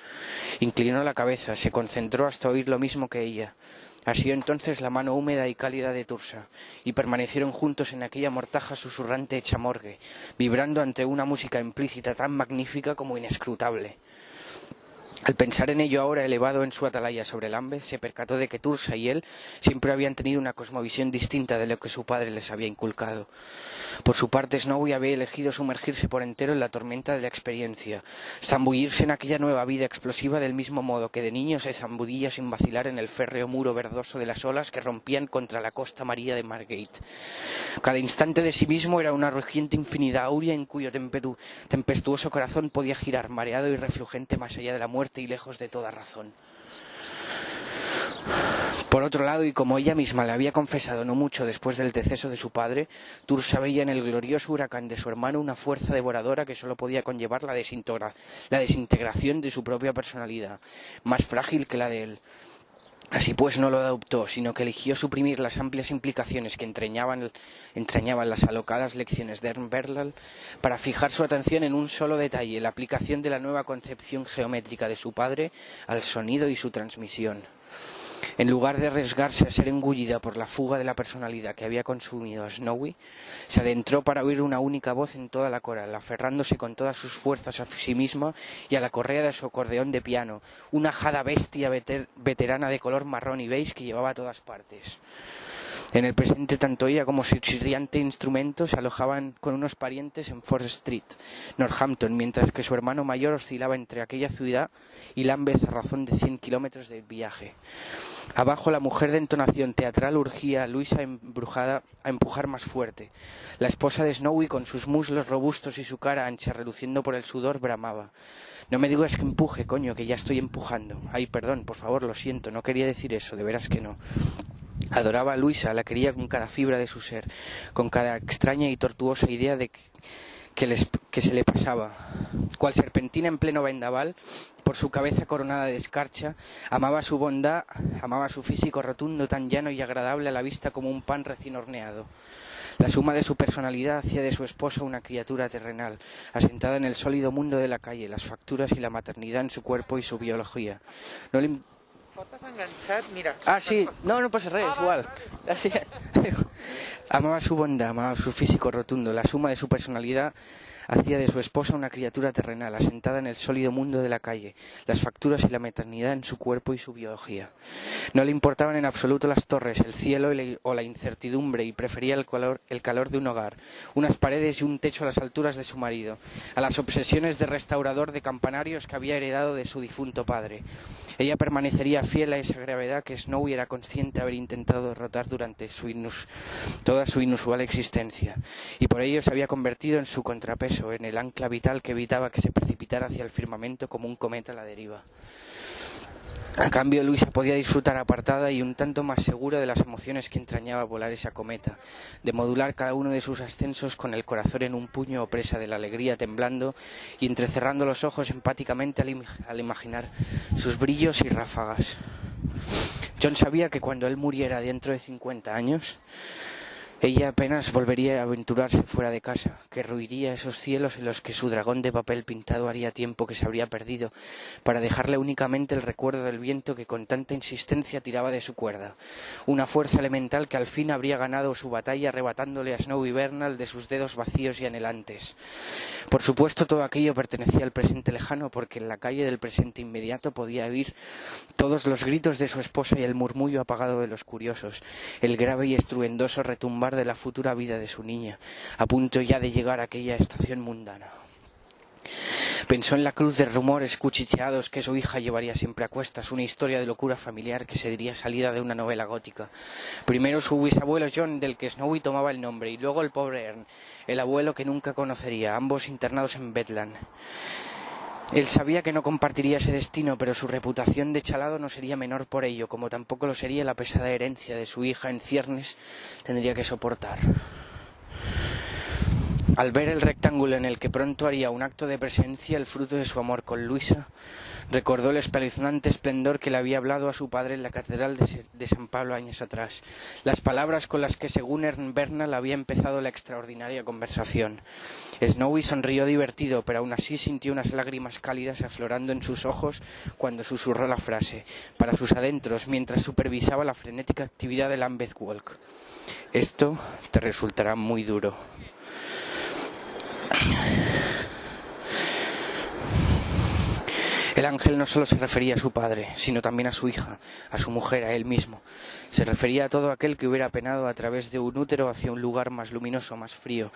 Inclinó la cabeza, se concentró hasta oír lo mismo que ella. Asió entonces la mano húmeda y cálida de Tursa, y permanecieron juntos en aquella mortaja susurrante hecha morgue, vibrando ante una música implícita tan magnífica como inescrutable. Al pensar en ello ahora, elevado en su atalaya sobre Lambeth, se percató de que Tursa y él siempre habían tenido una cosmovisión distinta de lo que su padre les había inculcado. Por su parte, Snowy había elegido sumergirse por entero en la tormenta de la experiencia, zambullirse en aquella nueva vida explosiva del mismo modo que de niño se zambullía sin vacilar en el férreo muro verdoso de las olas que rompían contra la costa maría de Margate. Cada instante de sí mismo era una rugiente infinidad áurea en cuyo tempestuoso corazón podía girar, mareado y refulgente más allá de la muerte y lejos de toda razón. Por otro lado, y como ella misma le había confesado no mucho después del deceso de su padre, Tursa veía en el glorioso huracán de su hermano una fuerza devoradora que solo podía conllevar la desintegración de su propia personalidad, más frágil que la de él. Así pues, no lo adoptó, sino que eligió suprimir las amplias implicaciones que entrañaban las alocadas lecciones de Ernst Bernal para fijar su atención en un solo detalle, la aplicación de la nueva concepción geométrica de su padre al sonido y su transmisión. En lugar de arriesgarse a ser engullida por la fuga de la personalidad que había consumido a Snowy, se adentró para oír una única voz en toda la coral, aferrándose con todas sus fuerzas a sí misma y a la correa de su acordeón de piano, una ajada bestia veterana de color marrón y beige que llevaba a todas partes. En el presente, tanto ella como su chirriante instrumento se alojaban con unos parientes en Forest Street, Northampton, mientras que su hermano mayor oscilaba entre aquella ciudad y Lambeth a razón de 100 kilómetros de viaje. Abajo, la mujer de entonación teatral urgía a Luisa embrujada a empujar más fuerte. La esposa de Snowy, con sus muslos robustos y su cara ancha reluciendo por el sudor, bramaba: «No me digas que empuje, coño, que ya estoy empujando. Ay, perdón, por favor, lo siento, no quería decir eso, de veras que no». Adoraba a Luisa, la quería con cada fibra de su ser, con cada extraña y tortuosa idea de que se le pasaba. Cual serpentina en pleno vendaval, por su cabeza coronada de escarcha, amaba su bondad, amaba su físico rotundo, tan llano y agradable a la vista como un pan recién horneado. La suma de su personalidad hacía de su esposa una criatura terrenal, asentada en el sólido mundo de la calle, las facturas y la maternidad en su cuerpo y su biología. No le Portes enganxat, mira. Ah, sí, no pasa res, igual. Así, amaba su bondad, amaba su físico rotundo, la suma de su personalidad hacía de su esposa una criatura terrenal, asentada en el sólido mundo de la calle, las facturas y la maternidad en su cuerpo y su biología. No le importaban en absoluto las torres, el cielo o la incertidumbre, y prefería el calor de un hogar, unas paredes y un techo a las alturas de su marido, a las obsesiones de restaurador de campanarios que había heredado de su difunto padre. Ella permanecería fiel a esa gravedad que Snowy era consciente de haber intentado derrotar durante toda su inusual existencia, y por ello se había convertido en su contrapeso, en el ancla vital que evitaba que se precipitara hacia el firmamento como un cometa a la deriva. A cambio, Luisa podía disfrutar apartada y un tanto más segura de las emociones que entrañaba volar esa cometa, de modular cada uno de sus ascensos con el corazón en un puño o presa de la alegría temblando y entrecerrando los ojos empáticamente al imaginar sus brillos y ráfagas. John sabía que cuando él muriera dentro de 50 años, ella apenas volvería a aventurarse fuera de casa, que ruiría esos cielos en los que su dragón de papel pintado haría tiempo que se habría perdido, para dejarle únicamente el recuerdo del viento que con tanta insistencia tiraba de su cuerda, una fuerza elemental que al fin habría ganado su batalla arrebatándole a Snowy Bernal de sus dedos vacíos y anhelantes. Por supuesto, todo aquello pertenecía al presente lejano, porque en la calle del presente inmediato podía oír todos los gritos de su esposa y el murmullo apagado de los curiosos, el grave y estruendoso retumbar de la futura vida de su niña, a punto ya de llegar a aquella estación mundana. Pensó en la cruz de rumores cuchicheados que su hija llevaría siempre a cuestas, una historia de locura familiar que se diría salida de una novela gótica. Primero su bisabuelo John, del que Snowy tomaba el nombre, y luego el pobre Ern, el abuelo que nunca conocería, ambos internados en Bedlam. Él sabía que no compartiría ese destino, pero su reputación de chalado no sería menor por ello, como tampoco lo sería la pesada herencia de su hija en ciernes tendría que soportar. Al ver el rectángulo en el que pronto haría un acto de presencia, el fruto de su amor con Luisa, recordó el espeluznante esplendor que le había hablado a su padre en la catedral de San Pablo años atrás, las palabras con las que según Ernst Bernal había empezado la extraordinaria conversación. Snowy sonrió divertido, pero aún así sintió unas lágrimas cálidas aflorando en sus ojos cuando susurró la frase, para sus adentros, mientras supervisaba la frenética actividad de Lambeth Walk: «Esto te resultará muy duro». El ángel no solo se refería a su padre, sino también a su hija, a su mujer, a él mismo. Se refería a todo aquel que hubiera penado a través de un útero hacia un lugar más luminoso, más frío,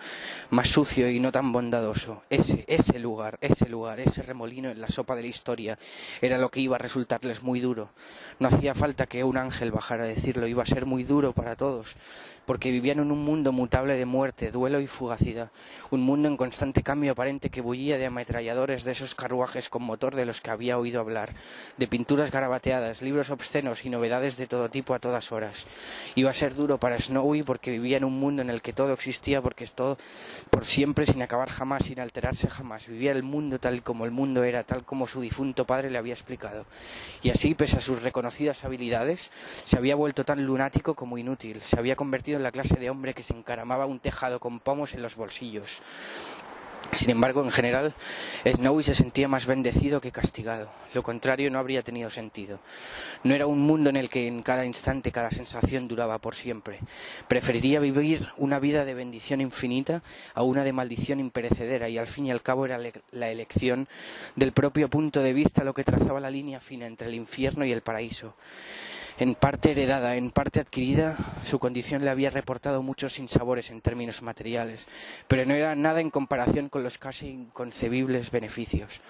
más sucio y no tan bondadoso. Ese lugar, ese remolino en la sopa de la historia, era lo que iba a resultarles muy duro. No hacía falta que un ángel bajara a decirlo, iba a ser muy duro para todos, porque vivían en un mundo mutable de muerte, duelo y fugacidad, un mundo en constante cambio aparente que bullía de ametralladores, de esos carruajes con motor de los que había oído hablar, de pinturas garabateadas, libros obscenos y novedades de todo tipo a todas 2 horas. Iba a ser duro para Snowy porque vivía en un mundo en el que todo existía, porque es todo por siempre, sin acabar jamás, sin alterarse jamás. Vivía el mundo tal como el mundo era, tal como su difunto padre le había explicado. Y así, pese a sus reconocidas habilidades, se había vuelto tan lunático como inútil. Se había convertido en la clase de hombre que se encaramaba un tejado con pomos en los bolsillos. Sin embargo, en general, Snowy se sentía más bendecido que castigado. Lo contrario no habría tenido sentido. No era un mundo en el que en cada instante cada sensación duraba por siempre. Preferiría vivir una vida de bendición infinita a una de maldición imperecedera, y al fin y al cabo era la elección del propio punto de vista lo que trazaba la línea fina entre el infierno y el paraíso. En parte heredada, en parte adquirida, su condición le había reportado muchos sinsabores en términos materiales, pero no era nada en comparación con los casi inconcebibles beneficios.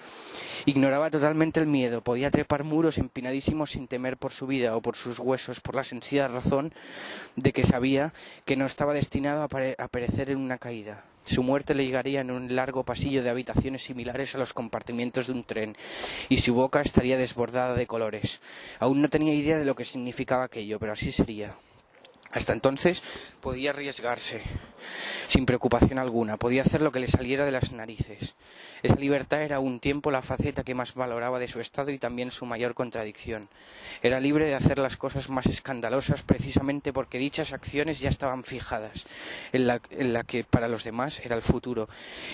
Ignoraba totalmente el miedo, podía trepar muros empinadísimos sin temer por su vida o por sus huesos, por la sencilla razón de que sabía que no estaba destinado a perecer en una caída. Su muerte le llegaría en un largo pasillo de habitaciones similares a los compartimientos de un tren, y su boca estaría desbordada de colores. Aún no tenía idea de lo que significaba aquello, pero así sería. Hasta entonces podía arriesgarse, sin preocupación alguna, podía hacer lo que le saliera de las narices. Esa libertad era a un tiempo la faceta que más valoraba de su estado y también su mayor contradicción. Era libre de hacer las cosas más escandalosas precisamente porque dichas acciones ya estaban fijadas, en la que para los demás era el futuro,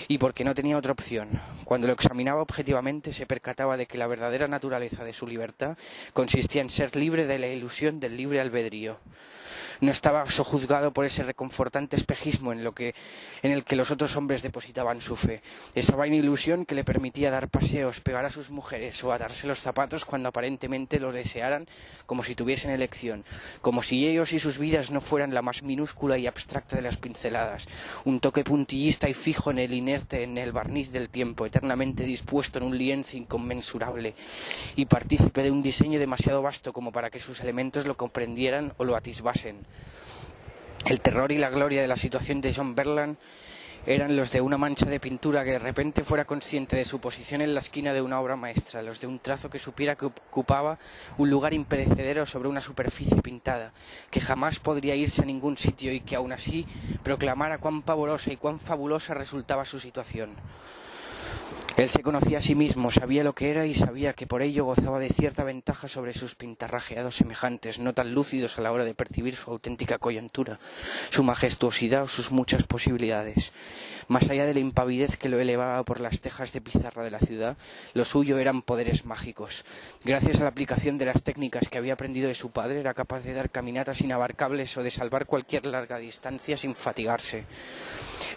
y porque no tenía otra opción. Cuando lo examinaba objetivamente se percataba de que la verdadera naturaleza de su libertad consistía en ser libre de la ilusión del libre albedrío. No estaba sojuzgado por ese reconfortante espejismo en el que los otros hombres depositaban su fe. Esa vaina ilusión que le permitía dar paseos, pegar a sus mujeres o atarse los zapatos cuando aparentemente lo desearan, como si tuviesen elección, como si ellos y sus vidas no fueran la más minúscula y abstracta de las pinceladas, un toque puntillista y fijo en el inerte, en el barniz del tiempo, eternamente dispuesto en un lienzo inconmensurable y partícipe de un diseño demasiado vasto como para que sus elementos lo comprendieran o lo atisbasen. El terror y la gloria de la situación de John Berland eran los de una mancha de pintura que de repente fuera consciente de su posición en la esquina de una obra maestra, los de un trazo que supiera que ocupaba un lugar imperecedero sobre una superficie pintada, que jamás podría irse a ningún sitio y que aún así proclamara cuán pavorosa y cuán fabulosa resultaba su situación. Él se conocía a sí mismo, sabía lo que era y sabía que por ello gozaba de cierta ventaja sobre sus pintarrajeados semejantes, no tan lúcidos a la hora de percibir su auténtica coyuntura, su majestuosidad o sus muchas posibilidades. Más allá de la impavidez que lo elevaba por las tejas de pizarra de la ciudad, lo suyo eran poderes mágicos. Gracias a la aplicación de las técnicas que había aprendido de su padre, era capaz de dar caminatas inabarcables o de salvar cualquier larga distancia sin fatigarse.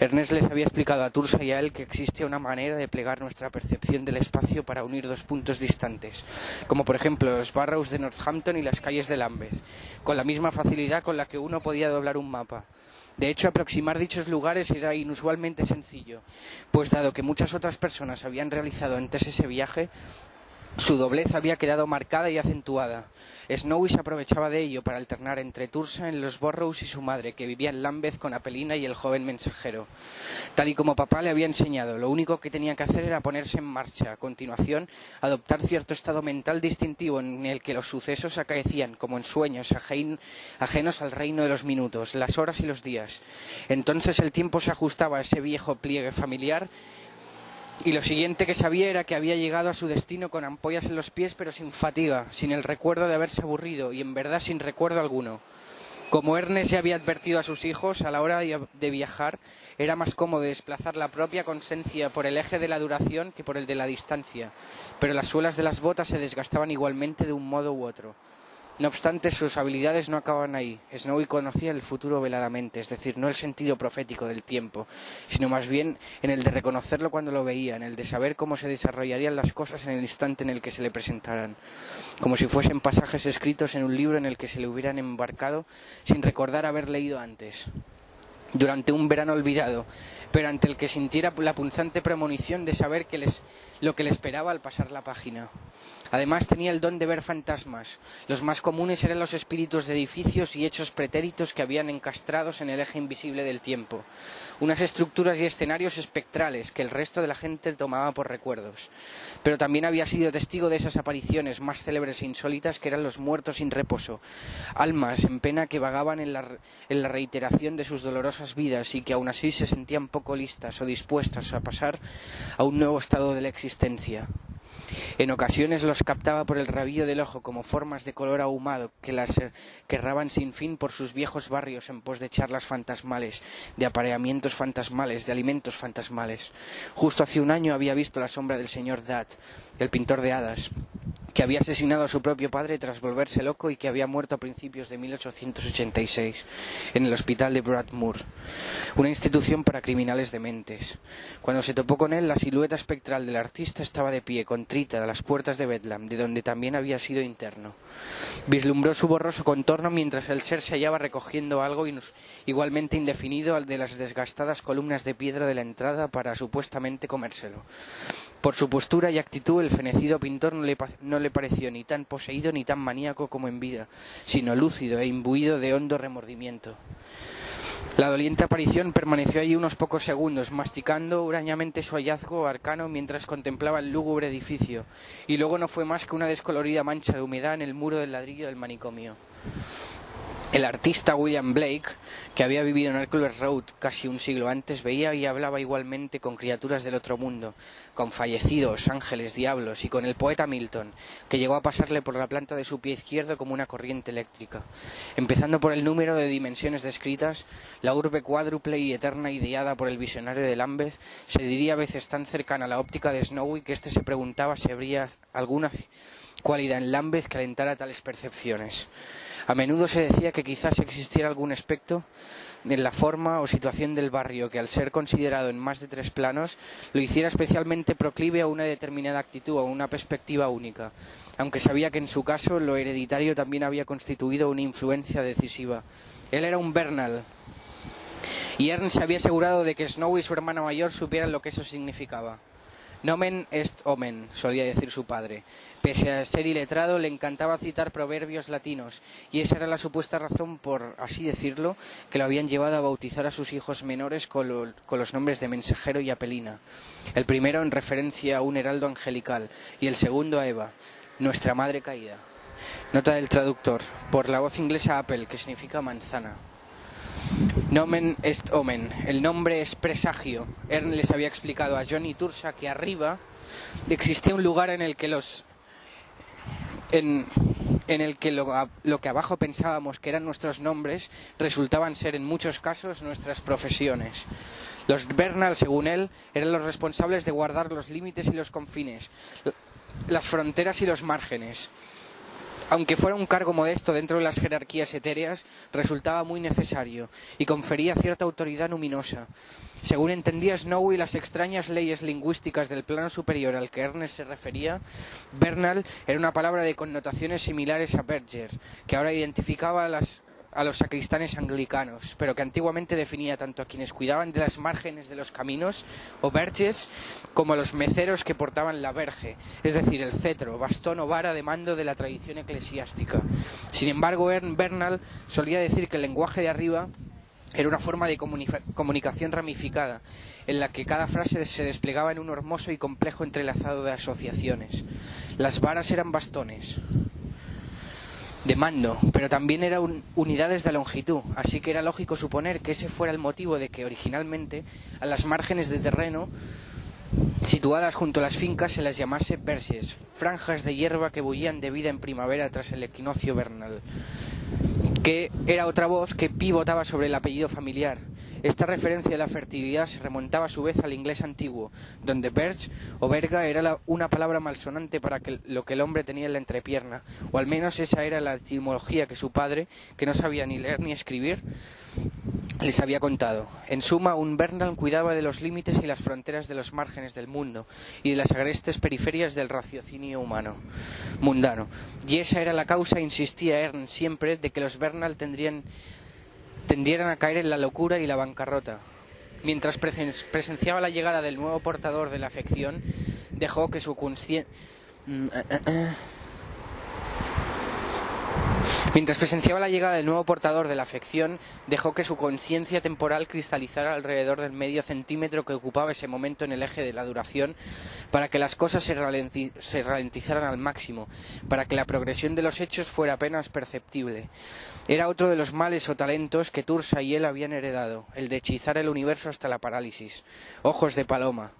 Ernest les había explicado a Thursa y a él que existe una manera de plegar nuestra percepción del espacio para unir dos puntos distantes, como por ejemplo los Barrows de Northampton y las calles de Lambeth, con la misma facilidad con la que uno podía doblar un mapa. De hecho, aproximar dichos lugares era inusualmente sencillo, pues dado que muchas otras personas habían realizado antes ese viaje, su doblez había quedado marcada y acentuada. Snowy se aprovechaba de ello para alternar entre Thursa en los Burrows y su madre, que vivía en Lambeth con Apelina y el joven mensajero. Tal y como papá le había enseñado, lo único que tenía que hacer era ponerse en marcha. A continuación, adoptar cierto estado mental distintivo en el que los sucesos acaecían, como en sueños, ajenos al reino de los minutos, las horas y los días. Entonces el tiempo se ajustaba a ese viejo pliegue familiar, y lo siguiente que sabía era que había llegado a su destino con ampollas en los pies, pero sin fatiga, sin el recuerdo de haberse aburrido y en verdad sin recuerdo alguno. Como Ernest ya había advertido a sus hijos, a la hora de viajar era más cómodo desplazar la propia conciencia por el eje de la duración que por el de la distancia, pero las suelas de las botas se desgastaban igualmente de un modo u otro. No obstante, sus habilidades no acababan ahí. Snowy conocía el futuro veladamente, es decir, no el sentido profético del tiempo, sino más bien en el de reconocerlo cuando lo veía, en el de saber cómo se desarrollarían las cosas en el instante en el que se le presentaran, como si fuesen pasajes escritos en un libro en el que se le hubieran embarcado sin recordar haber leído antes. Durante un verano olvidado, pero ante el que sintiera la punzante premonición de saber que les lo que le esperaba al pasar la página. Además tenía el don de ver fantasmas. Los más comunes eran los espíritus de edificios y hechos pretéritos que habían encastrados en el eje invisible del tiempo. Unas estructuras y escenarios espectrales que el resto de la gente tomaba por recuerdos. Pero también había sido testigo de esas apariciones más célebres e insólitas que eran los muertos sin reposo. Almas en pena que vagaban en la reiteración de sus dolorosas vidas y que aún así se sentían poco listas o dispuestas a pasar a un nuevo estado de la existencia. En ocasiones los captaba por el rabillo del ojo como formas de color ahumado que las erraban sin fin por sus viejos barrios en pos de charlas fantasmales, de apareamientos fantasmales, de alimentos fantasmales. Justo hace un año había visto la sombra del señor Dad, el pintor de hadas, que había asesinado a su propio padre tras volverse loco y que había muerto a principios de 1886 en el hospital de Broadmoor, una institución para criminales dementes. Cuando se topó con él, la silueta espectral del artista estaba de pie, contrita, a las puertas de Bedlam, de donde también había sido interno. Vislumbró su borroso contorno mientras el ser se hallaba recogiendo algo igualmente indefinido de las desgastadas columnas de piedra de la entrada para supuestamente comérselo. Por su postura y actitud, el fenecido pintor no le pareció ni tan poseído ni tan maníaco como en vida, sino lúcido e imbuido de hondo remordimiento. La doliente aparición permaneció allí unos pocos segundos, masticando hurañamente su hallazgo arcano mientras contemplaba el lúgubre edificio, y luego no fue más que una descolorida mancha de humedad en el muro del ladrillo del manicomio. El artista William Blake, que había vivido en Hercules Road casi un siglo antes, veía y hablaba igualmente con criaturas del otro mundo, con fallecidos, ángeles, diablos, y con el poeta Milton, que llegó a pasarle por la planta de su pie izquierdo como una corriente eléctrica. Empezando por el número de dimensiones descritas, la urbe cuádruple y eterna ideada por el visionario de Lambeth se diría a veces tan cercana a la óptica de Snowy que éste se preguntaba si habría alguna cualidad en Lambeth que alentara tales percepciones. A menudo se decía que quizás existiera algún aspecto en la forma o situación del barrio que, al ser considerado en más de 3 planos, lo hiciera especialmente proclive a una determinada actitud o a una perspectiva única, aunque sabía que en su caso lo hereditario también había constituido una influencia decisiva. Él era un Bernal, y Ernst se había asegurado de que Snow y su hermana mayor supieran lo que eso significaba. Nomen est omen, solía decir su padre. Pese a ser iletrado, le encantaba citar proverbios latinos, y esa era la supuesta razón, por así decirlo, que lo habían llevado a bautizar a sus hijos menores con los nombres de Mensajero y Apelina. El primero en referencia a un heraldo angelical, y el segundo a Eva, nuestra madre caída. Nota del traductor, por la voz inglesa Apple, que significa manzana. Nomen est omen, el nombre es presagio. Ern les había explicado a John y Tursa que arriba existía un lugar en el que lo que abajo pensábamos que eran nuestros nombres resultaban ser en muchos casos nuestras profesiones. Los Bernal, según él, eran los responsables de guardar los límites y los confines, las fronteras y los márgenes. Aunque fuera un cargo modesto dentro de las jerarquías etéreas, resultaba muy necesario y confería cierta autoridad luminosa. Según entendía Snowy las extrañas leyes lingüísticas del plano superior al que Ernest se refería, Bernal era una palabra de connotaciones similares a Berger, que ahora identificaba a los sacristanes anglicanos, pero que antiguamente definía tanto a quienes cuidaban de las márgenes de los caminos, o berges, como a los meceros que portaban la verge, es decir, el cetro, bastón o vara de mando de la tradición eclesiástica. Sin embargo, Bernal solía decir que el lenguaje de arriba era una forma de comunicación ramificada, en la que cada frase se desplegaba en un hermoso y complejo entrelazado de asociaciones. Las varas eran bastones de mando, pero también eran unidades de longitud, así que era lógico suponer que ese fuera el motivo de que originalmente a las márgenes de terreno situadas junto a las fincas se las llamase verges, franjas de hierba que bullían de vida en primavera tras el equinoccio vernal, que era otra voz que pivotaba sobre el apellido familiar. Esta referencia a la fertilidad se remontaba a su vez al inglés antiguo, donde berge o verga era una palabra malsonante para lo que el hombre tenía en la entrepierna, o al menos esa era la etimología que su padre, que no sabía ni leer ni escribir, les había contado. En suma, un Bernal cuidaba de los límites y las fronteras de los márgenes del mundo y de las agrestes periferias del raciocinio mundano. Y esa era la causa, insistía Ernst siempre, de que los Bernal tendieran a caer en la locura y la bancarrota. Mientras presenciaba la llegada del nuevo portador de la afección, dejó que su conciencia temporal cristalizara alrededor del medio centímetro que ocupaba ese momento en el eje de la duración, para que las cosas se ralentizaran al máximo, para que la progresión de los hechos fuera apenas perceptible. Era otro de los males o talentos que Thursa y él habían heredado, el de hechizar el universo hasta la parálisis. Ojos de paloma,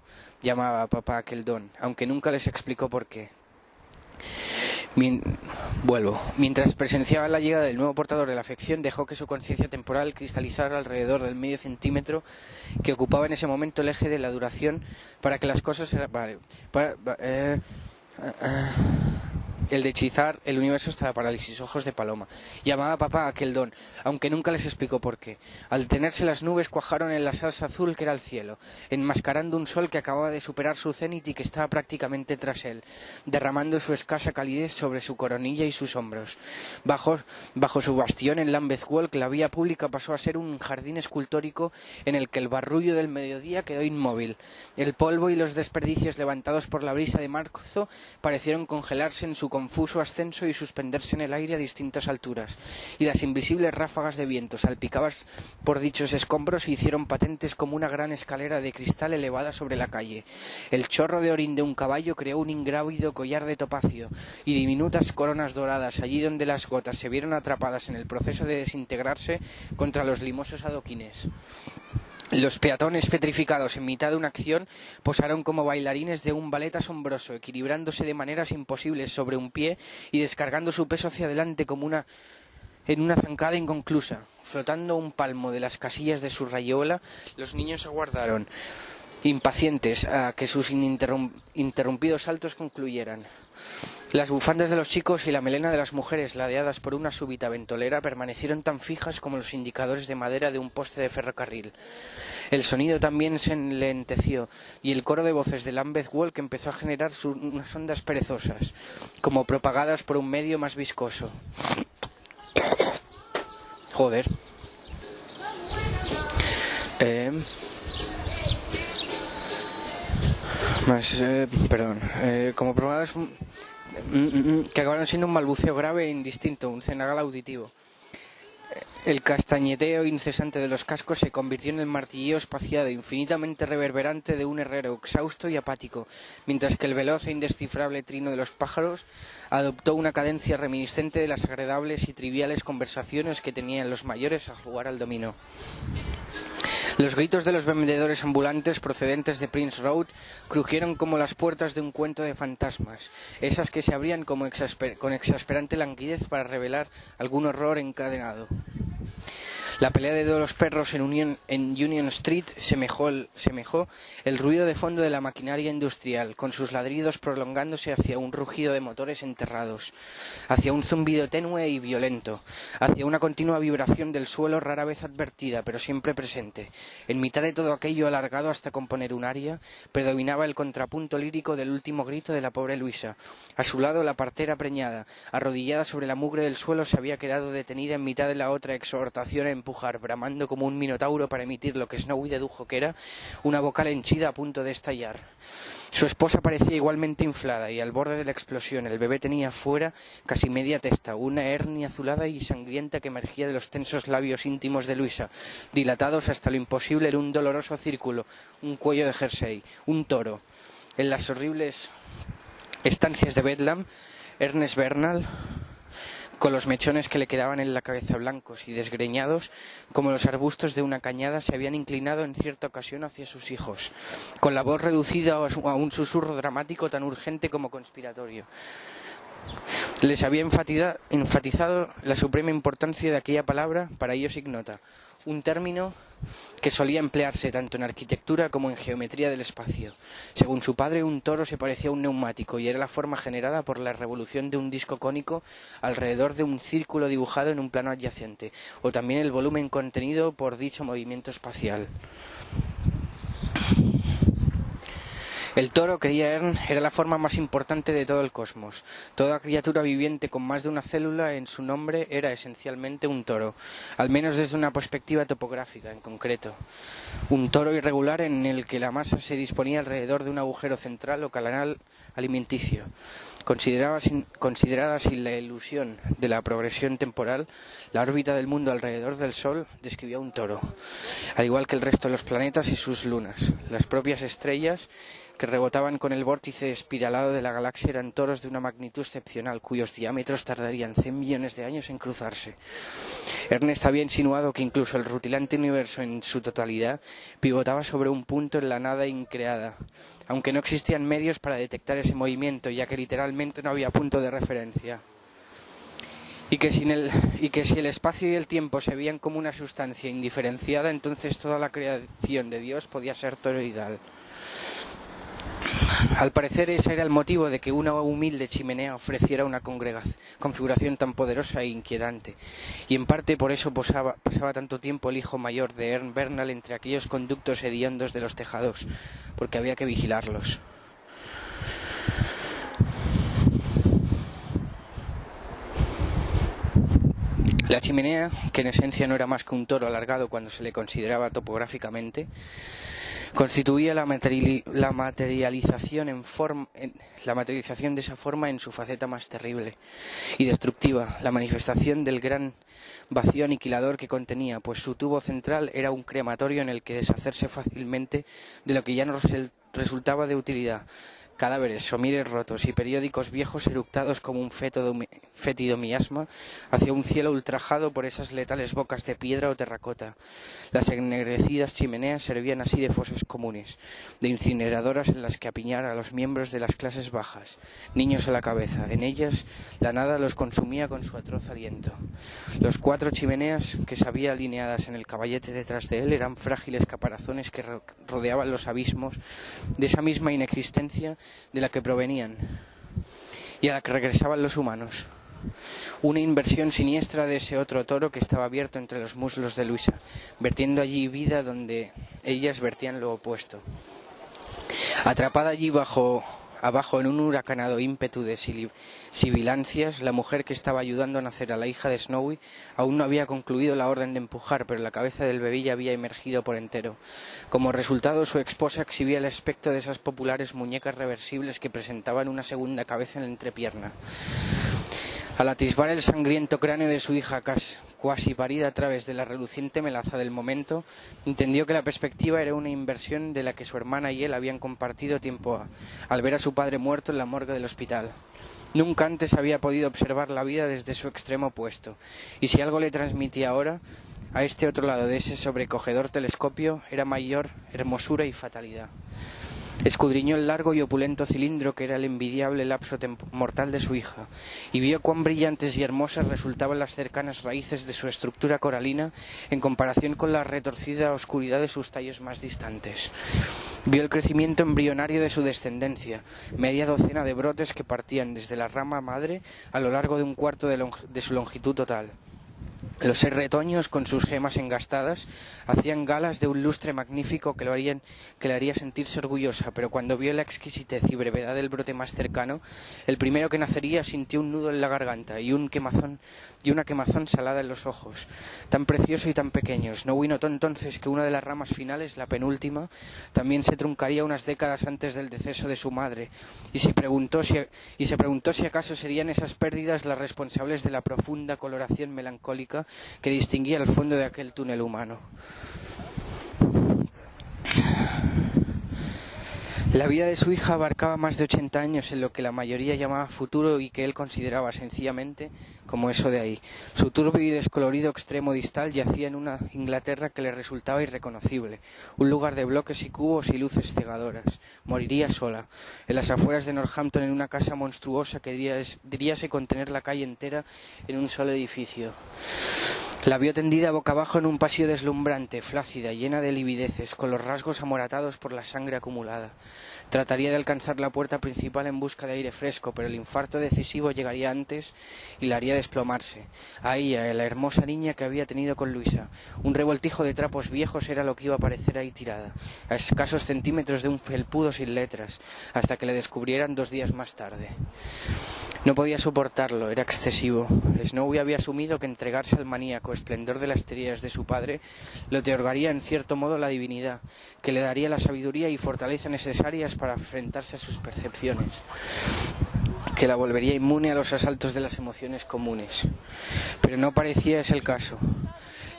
llamaba a papá aquel don, aunque nunca les explicó por qué. Mientras presenciaba la llegada del nuevo portador de la afección, dejó que su conciencia temporal cristalizara alrededor del medio centímetro que ocupaba en ese momento el eje de la duración, para que las cosas el de hechizar el universo hasta la parálisis. Ojos de paloma. Llamaba a papá a aquel don, aunque nunca les explicó por qué. Al detenerse, las nubes cuajaron en la salsa azul que era el cielo, enmascarando un sol que acababa de superar su cenit y que estaba prácticamente tras él, derramando su escasa calidez sobre su coronilla y sus hombros. Bajo su bastión en Lambeth Walk, la vía pública pasó a ser un jardín escultórico en el que el barrullo del mediodía quedó inmóvil. El polvo y los desperdicios levantados por la brisa de marzo parecieron congelarse en su confuso ascenso y suspenderse en el aire a distintas alturas, y las invisibles ráfagas de viento salpicadas por dichos escombros se hicieron patentes como una gran escalera de cristal elevada sobre la calle. El chorro de orín de un caballo creó un ingrávido collar de topacio y diminutas coronas doradas allí donde las gotas se vieron atrapadas en el proceso de desintegrarse contra los limosos adoquines. Los peatones petrificados en mitad de una acción posaron como bailarines de un ballet asombroso, equilibrándose de maneras imposibles sobre un pie y descargando su peso hacia adelante como en una zancada inconclusa. Flotando un palmo de las casillas de su rayola, los niños aguardaron, impacientes, a que sus interrumpidos saltos concluyeran. Las bufandas de los chicos y la melena de las mujeres, ladeadas por una súbita ventolera, permanecieron tan fijas como los indicadores de madera de un poste de ferrocarril. El sonido también se enlenteció, y el coro de voces de Lambeth Walk empezó a generar unas ondas perezosas, como propagadas por un medio más viscoso. Joder. Como propagadas que acabaron siendo un balbuceo grave e indistinto, un cenagal auditivo. El castañeteo incesante de los cascos se convirtió en el martilleo espaciado, infinitamente reverberante de un herrero exhausto y apático, mientras que el veloz e indescifrable trino de los pájaros adoptó una cadencia reminiscente de las agradables y triviales conversaciones que tenían los mayores al jugar al dominó. Los gritos de los vendedores ambulantes procedentes de Prince Road crujieron como las puertas de un cuento de fantasmas, esas que se abrían con exasperante languidez para revelar algún horror encadenado. La pelea de los perros en Union Street semejó el ruido de fondo de la maquinaria industrial, con sus ladridos prolongándose hacia un rugido de motores enterrados, hacia un zumbido tenue y violento, hacia una continua vibración del suelo rara vez advertida, pero siempre presente. En mitad de todo aquello alargado hasta componer un aria, predominaba el contrapunto lírico del último grito de la pobre Luisa. A su lado, la partera preñada, arrodillada sobre la mugre del suelo, se había quedado detenida en mitad de la otra exhortación a empujar, bramando como un minotauro para emitir lo que Snowy dedujo que era una vocal henchida a punto de estallar. Su esposa parecía igualmente inflada, y al borde de la explosión el bebé tenía fuera casi media testa, una hernia azulada y sangrienta que emergía de los tensos labios íntimos de Luisa, dilatados hasta lo imposible en un doloroso círculo, un cuello de jersey, un toro. En las horribles estancias de Bedlam, Ernest Bernal, con los mechones que le quedaban en la cabeza blancos y desgreñados como los arbustos de una cañada, se habían inclinado en cierta ocasión hacia sus hijos, con la voz reducida a un susurro dramático tan urgente como conspiratorio. Les había enfatizado la suprema importancia de aquella palabra, para ellos ignota, un término que solía emplearse tanto en arquitectura como en geometría del espacio. Según su padre, un toro se parecía a un neumático y era la forma generada por la revolución de un disco cónico alrededor de un círculo dibujado en un plano adyacente, o también el volumen contenido por dicho movimiento espacial. El toro, creía Ern, era la forma más importante de todo el cosmos. Toda criatura viviente con más de una célula en su nombre era esencialmente un toro, al menos desde una perspectiva topográfica en concreto. Un toro irregular en el que la masa se disponía alrededor de un agujero central o canal alimenticio. Considerada sin la ilusión de la progresión temporal, la órbita del mundo alrededor del Sol describía un toro, al igual que el resto de los planetas y sus lunas. Las propias estrellas que rebotaban con el vórtice espiralado de la galaxia eran toros de una magnitud excepcional, cuyos diámetros tardarían 100 millones de años en cruzarse. Ernest había insinuado que incluso el rutilante universo en su totalidad pivotaba sobre un punto en la nada increada, aunque no existían medios para detectar ese movimiento, ya que literalmente no había punto de referencia. Y que si el espacio y el tiempo se veían como una sustancia indiferenciada, entonces toda la creación de Dios podía ser toroidal. Al parecer ese era el motivo de que una humilde chimenea ofreciera una configuración tan poderosa e inquietante, y en parte por eso pasaba tanto tiempo el hijo mayor de Ern Bernal entre aquellos conductos hediondos de los tejados, porque había que vigilarlos. La chimenea, que en esencia no era más que un toro alargado cuando se le consideraba topográficamente, constituía la materialización de esa forma en su faceta más terrible y destructiva, la manifestación del gran vacío aniquilador que contenía, pues su tubo central era un crematorio en el que deshacerse fácilmente de lo que ya no resultaba de utilidad. Cadáveres, somieres rotos y periódicos viejos eructados como un fétido miasma hacia un cielo ultrajado por esas letales bocas de piedra o terracota. Las ennegrecidas chimeneas servían así de fosas comunes, de incineradoras en las que apiñar a los miembros de las clases bajas, niños a la cabeza. En ellas la nada los consumía con su atroz aliento. Los 4 chimeneas que se había alineadas en el caballete detrás de él eran frágiles caparazones que rodeaban los abismos de esa misma inexistencia de la que provenían y a la que regresaban los humanos. Una inversión siniestra de ese otro toro que estaba abierto entre los muslos de Luisa, vertiendo allí vida donde ellas vertían lo opuesto. Atrapada allí abajo en un huracanado ímpetu de sibilancias, la mujer que estaba ayudando a nacer a la hija de Snowy aún no había concluido la orden de empujar, pero la cabeza del bebé ya había emergido por entero. Como resultado, su esposa exhibía el aspecto de esas populares muñecas reversibles que presentaban una segunda cabeza en la entrepierna. Al atisbar el sangriento cráneo de su hija cuasi parida a través de la reluciente melaza del momento, entendió que la perspectiva era una inversión de la que su hermana y él habían compartido tiempo al ver a su padre muerto en la morgue del hospital. Nunca antes había podido observar la vida desde su extremo opuesto, y si algo le transmitía ahora, a este otro lado de ese sobrecogedor telescopio, era mayor hermosura y fatalidad. Escudriñó el largo y opulento cilindro que era el envidiable lapso mortal de su hija, y vio cuán brillantes y hermosas resultaban las cercanas raíces de su estructura coralina en comparación con la retorcida oscuridad de sus tallos más distantes. Vio el crecimiento embrionario de su descendencia, media docena de brotes que partían desde la rama madre a lo largo de un cuarto de su longitud total. Los 6 retoños, con sus gemas engastadas, hacían galas de un lustre magnífico que le haría sentirse orgullosa, pero cuando vio la exquisitez y brevedad del brote más cercano, el primero que nacería sintió un nudo en la garganta y una quemazón salada en los ojos. Tan precioso y tan pequeño. Snowy notó entonces que una de las ramas finales, la penúltima, también se truncaría unas décadas antes del deceso de su madre, y se preguntó si acaso serían esas pérdidas las responsables de la profunda coloración melancólica que distinguía el fondo de aquel túnel humano. La vida de su hija abarcaba más de 80 años en lo que la mayoría llamaba futuro y que él consideraba sencillamente como eso de ahí. Su turbio y descolorido extremo distal yacía en una Inglaterra que le resultaba irreconocible, un lugar de bloques y cubos y luces cegadoras. Moriría sola, en las afueras de Northampton, en una casa monstruosa que diríase contener la calle entera en un solo edificio. La vio tendida boca abajo en un pasillo deslumbrante, flácida, llena de livideces, con los rasgos amoratados por la sangre acumulada. Trataría de alcanzar la puerta principal en busca de aire fresco, pero el infarto decisivo llegaría antes y la haría desplomarse. A ella, a la hermosa niña que había tenido con Luisa. Un revoltijo de trapos viejos era lo que iba a aparecer ahí tirada, a escasos centímetros de un felpudo sin letras, hasta que le descubrieran 2 días más tarde. No podía soportarlo, era excesivo. Snowy había asumido que entregarse al maníaco esplendor de las teorías de su padre le otorgaría en cierto modo la divinidad, que le daría la sabiduría y fortaleza necesarias para enfrentarse a sus percepciones, que la volvería inmune a los asaltos de las emociones comunes. Pero no parecía ese el caso.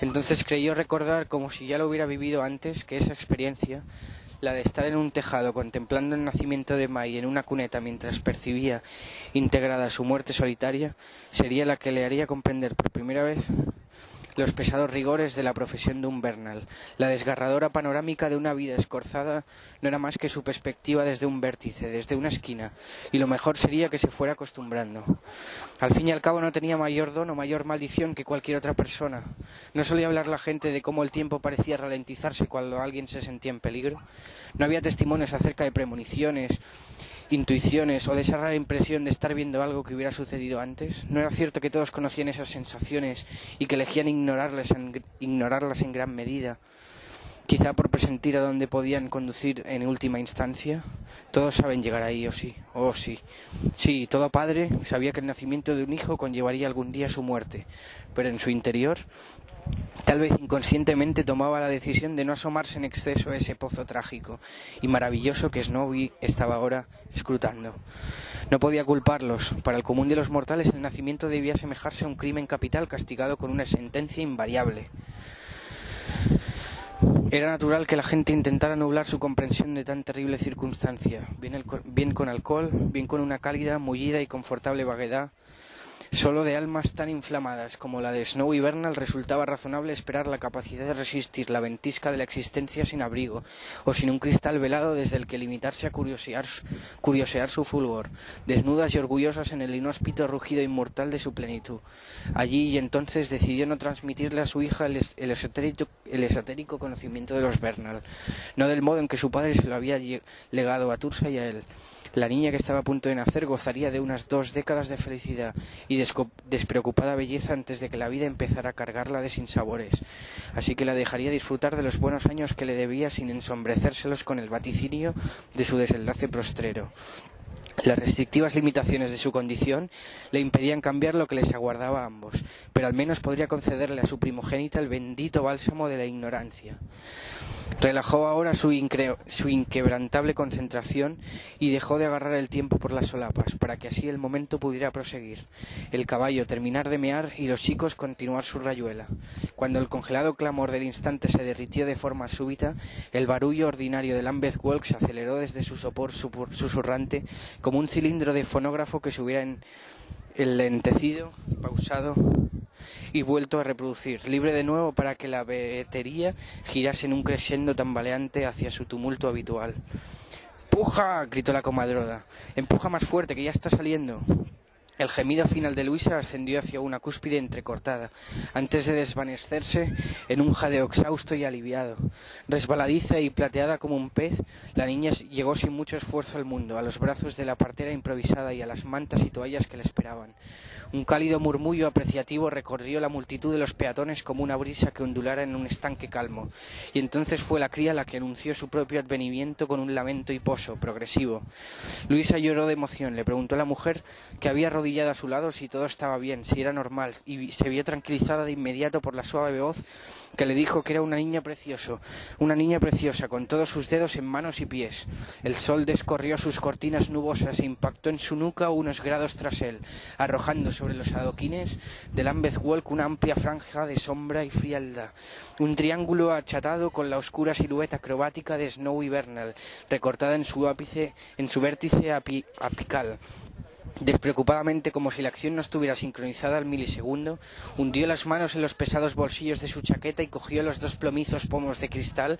Entonces creyó recordar, como si ya lo hubiera vivido antes, que esa experiencia, la de estar en un tejado contemplando el nacimiento de May en una cuneta mientras percibía integrada su muerte solitaria, sería la que le haría comprender por primera vez los pesados rigores de la profesión de un Bernal. La desgarradora panorámica de una vida escorzada no era más que su perspectiva desde un vértice, desde una esquina, y lo mejor sería que se fuera acostumbrando. Al fin y al cabo no tenía mayor don o mayor maldición que cualquier otra persona. No solía hablar la gente de cómo el tiempo parecía ralentizarse cuando alguien se sentía en peligro. No había testimonios acerca de premoniciones, intuiciones o de esa rara impresión de estar viendo algo que hubiera sucedido antes. No era cierto que todos conocían esas sensaciones y que elegían ignorarlas en gran medida, quizá por presentir a dónde podían conducir en última instancia. Todos saben llegar ahí, o sí, oh sí. Sí, todo padre sabía que el nacimiento de un hijo conllevaría algún día su muerte, pero en su interior, tal vez inconscientemente, tomaba la decisión de no asomarse en exceso a ese pozo trágico y maravilloso que Snowy estaba ahora escrutando. No podía culparlos. Para el común de los mortales el nacimiento debía asemejarse a un crimen capital castigado con una sentencia invariable. Era natural que la gente intentara nublar su comprensión de tan terrible circunstancia, bien con alcohol, bien con una cálida, mullida y confortable vaguedad. Solo de almas tan inflamadas como la de Snowy Bernal resultaba razonable esperar la capacidad de resistir la ventisca de la existencia sin abrigo, o sin un cristal velado desde el que limitarse a curiosear su fulgor, desnudas y orgullosas en el inhóspito rugido inmortal de su plenitud. Allí y entonces decidió no transmitirle a su hija el esotérico conocimiento de los Bernal, no del modo en que su padre se lo había legado a Thursa y a él. La niña que estaba a punto de nacer gozaría de unas 2 décadas de felicidad y despreocupada belleza antes de que la vida empezara a cargarla de sinsabores, así que la dejaría disfrutar de los buenos años que le debía sin ensombrecérselos con el vaticinio de su desenlace postrero. Las restrictivas limitaciones de su condición le impedían cambiar lo que les aguardaba a ambos, pero al menos podría concederle a su primogénita el bendito bálsamo de la ignorancia. Relajó ahora su inquebrantable concentración y dejó de agarrar el tiempo por las solapas, para que así el momento pudiera proseguir, el caballo terminar de mear y los chicos continuar su rayuela. Cuando el congelado clamor del instante se derritió de forma súbita, el barullo ordinario de Lambeth Walk se aceleró desde su sopor susurrante como un cilindro de fonógrafo que se hubiera enlentecido, pausado y vuelto a reproducir, libre de nuevo para que la batería girase en un crescendo tambaleante hacia su tumulto habitual. ¡Puja!, gritó la comadrona. ¡Empuja más fuerte, que ya está saliendo! El gemido final de Luisa ascendió hacia una cúspide entrecortada, antes de desvanecerse en un jadeo exhausto y aliviado. Resbaladiza y plateada como un pez, la niña llegó sin mucho esfuerzo al mundo, a los brazos de la partera improvisada y a las mantas y toallas que le esperaban. Un cálido murmullo apreciativo recorrió la multitud de los peatones como una brisa que ondulara en un estanque calmo, y entonces fue la cría la que anunció su propio advenimiento con un lamento hiposo, progresivo. Luisa lloró de emoción. Le preguntó a la mujer que había arrodillado a su lado si todo estaba bien, si era normal, y se vio tranquilizada de inmediato por la suave voz que le dijo que era una niña preciosa, con todos sus dedos en manos y pies. El sol descorrió sus cortinas nubosas e impactó en su nuca unos grados tras él, arrojando sobre los adoquines de Lambeth Walk una amplia franja de sombra y frialdad, un triángulo achatado con la oscura silueta acrobática de Snowy Bernal, recortada en su vértice apical. Despreocupadamente, como si la acción no estuviera sincronizada al milisegundo, hundió las manos en los pesados bolsillos de su chaqueta y cogió los 2 plomizos pomos de cristal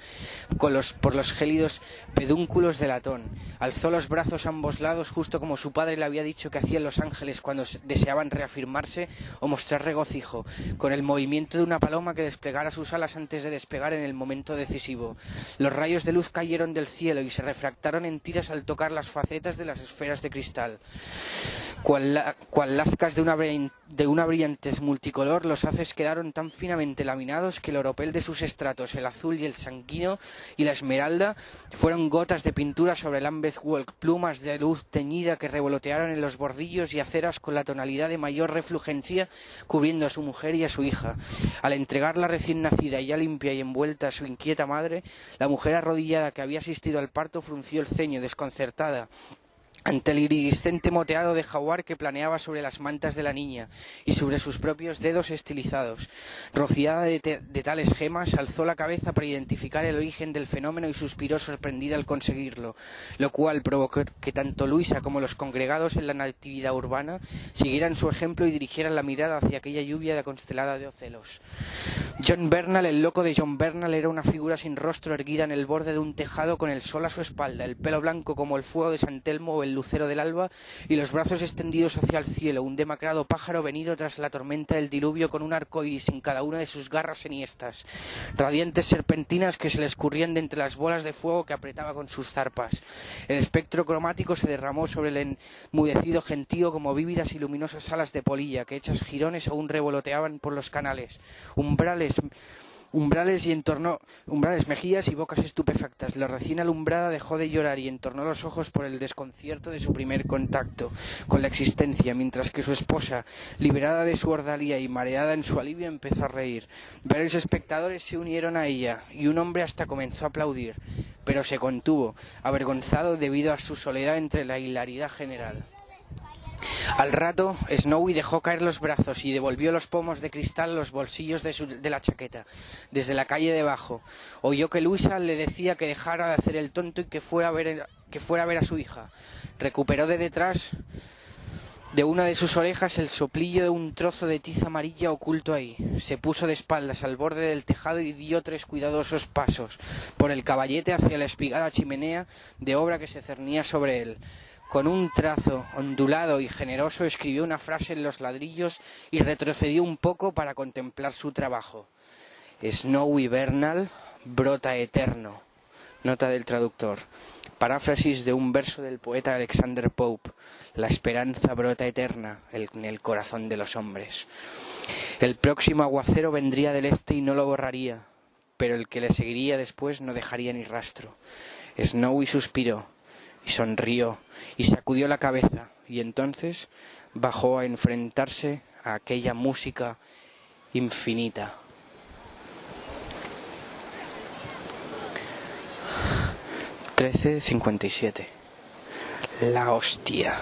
por los gélidos pedúnculos de latón. Alzó los brazos a ambos lados, justo como su padre le había dicho que hacían los ángeles cuando deseaban reafirmarse o mostrar regocijo, con el movimiento de una paloma que desplegara sus alas antes de despegar en el momento decisivo. Los rayos de luz cayeron del cielo y se refractaron en tiras al tocar las facetas de las esferas de cristal. Cual lascas de una brillantez multicolor, los haces quedaron tan finamente laminados que el oropel de sus estratos, el azul y el sanguíneo y la esmeralda, fueron gotas de pintura sobre el Lambeth Walk, plumas de luz teñida que revolotearon en los bordillos y aceras con la tonalidad de mayor refulgencia, cubriendo a su mujer y a su hija. Al entregarla recién nacida y ya limpia y envuelta a su inquieta madre, la mujer arrodillada que había asistido al parto frunció el ceño, desconcertada ante el iridiscente moteado de jaguar que planeaba sobre las mantas de la niña y sobre sus propios dedos estilizados. Rociada de tales gemas, alzó la cabeza para identificar el origen del fenómeno y suspiró sorprendida al conseguirlo, lo cual provocó que tanto Luisa como los congregados en la natividad urbana siguieran su ejemplo y dirigieran la mirada hacia aquella lluvia de constelada de ocelos. John Bernal, el loco de John Bernal, era una figura sin rostro erguida en el borde de un tejado con el sol a su espalda, el pelo blanco como el fuego de San Telmo o el lucero del alba y los brazos extendidos hacia el cielo, un demacrado pájaro venido tras la tormenta del diluvio con un arco iris en cada una de sus garras enhiestas, radiantes serpentinas que se le escurrían de entre las bolas de fuego que apretaba con sus zarpas. El espectro cromático se derramó sobre el enmudecido gentío como vívidas y luminosas alas de polilla que hechas jirones aún revoloteaban por los canales, umbrales, mejillas y bocas estupefactas. La recién alumbrada dejó de llorar y entornó los ojos por el desconcierto de su primer contacto con la existencia, mientras que su esposa, liberada de su ordalía y mareada en su alivio, empezó a reír. Varios espectadores se unieron a ella y un hombre hasta comenzó a aplaudir, pero se contuvo, avergonzado debido a su soledad entre la hilaridad general. Al rato, Snowy dejó caer los brazos y devolvió los pomos de cristal a los bolsillos de la chaqueta. Desde la calle debajo, oyó que Luisa le decía que dejara de hacer el tonto y que fuera a ver a su hija. Recuperó de detrás de una de sus orejas el soplillo de un trozo de tiza amarilla oculto ahí. Se puso de espaldas al borde del tejado y dio 3 cuidadosos pasos por el caballete hacia la espigada chimenea de obra que se cernía sobre él. Con un trazo ondulado y generoso escribió una frase en los ladrillos y retrocedió un poco para contemplar su trabajo. Snowy Bernal brota eterno. Nota del traductor. Paráfrasis de un verso del poeta Alexander Pope. La esperanza brota eterna en el corazón de los hombres. El próximo aguacero vendría del este y no lo borraría, pero el que le seguiría después no dejaría ni rastro. Snowy suspiró y sonrió y sacudió la cabeza, y entonces bajó a enfrentarse a aquella música infinita. ...13:57... La hostia.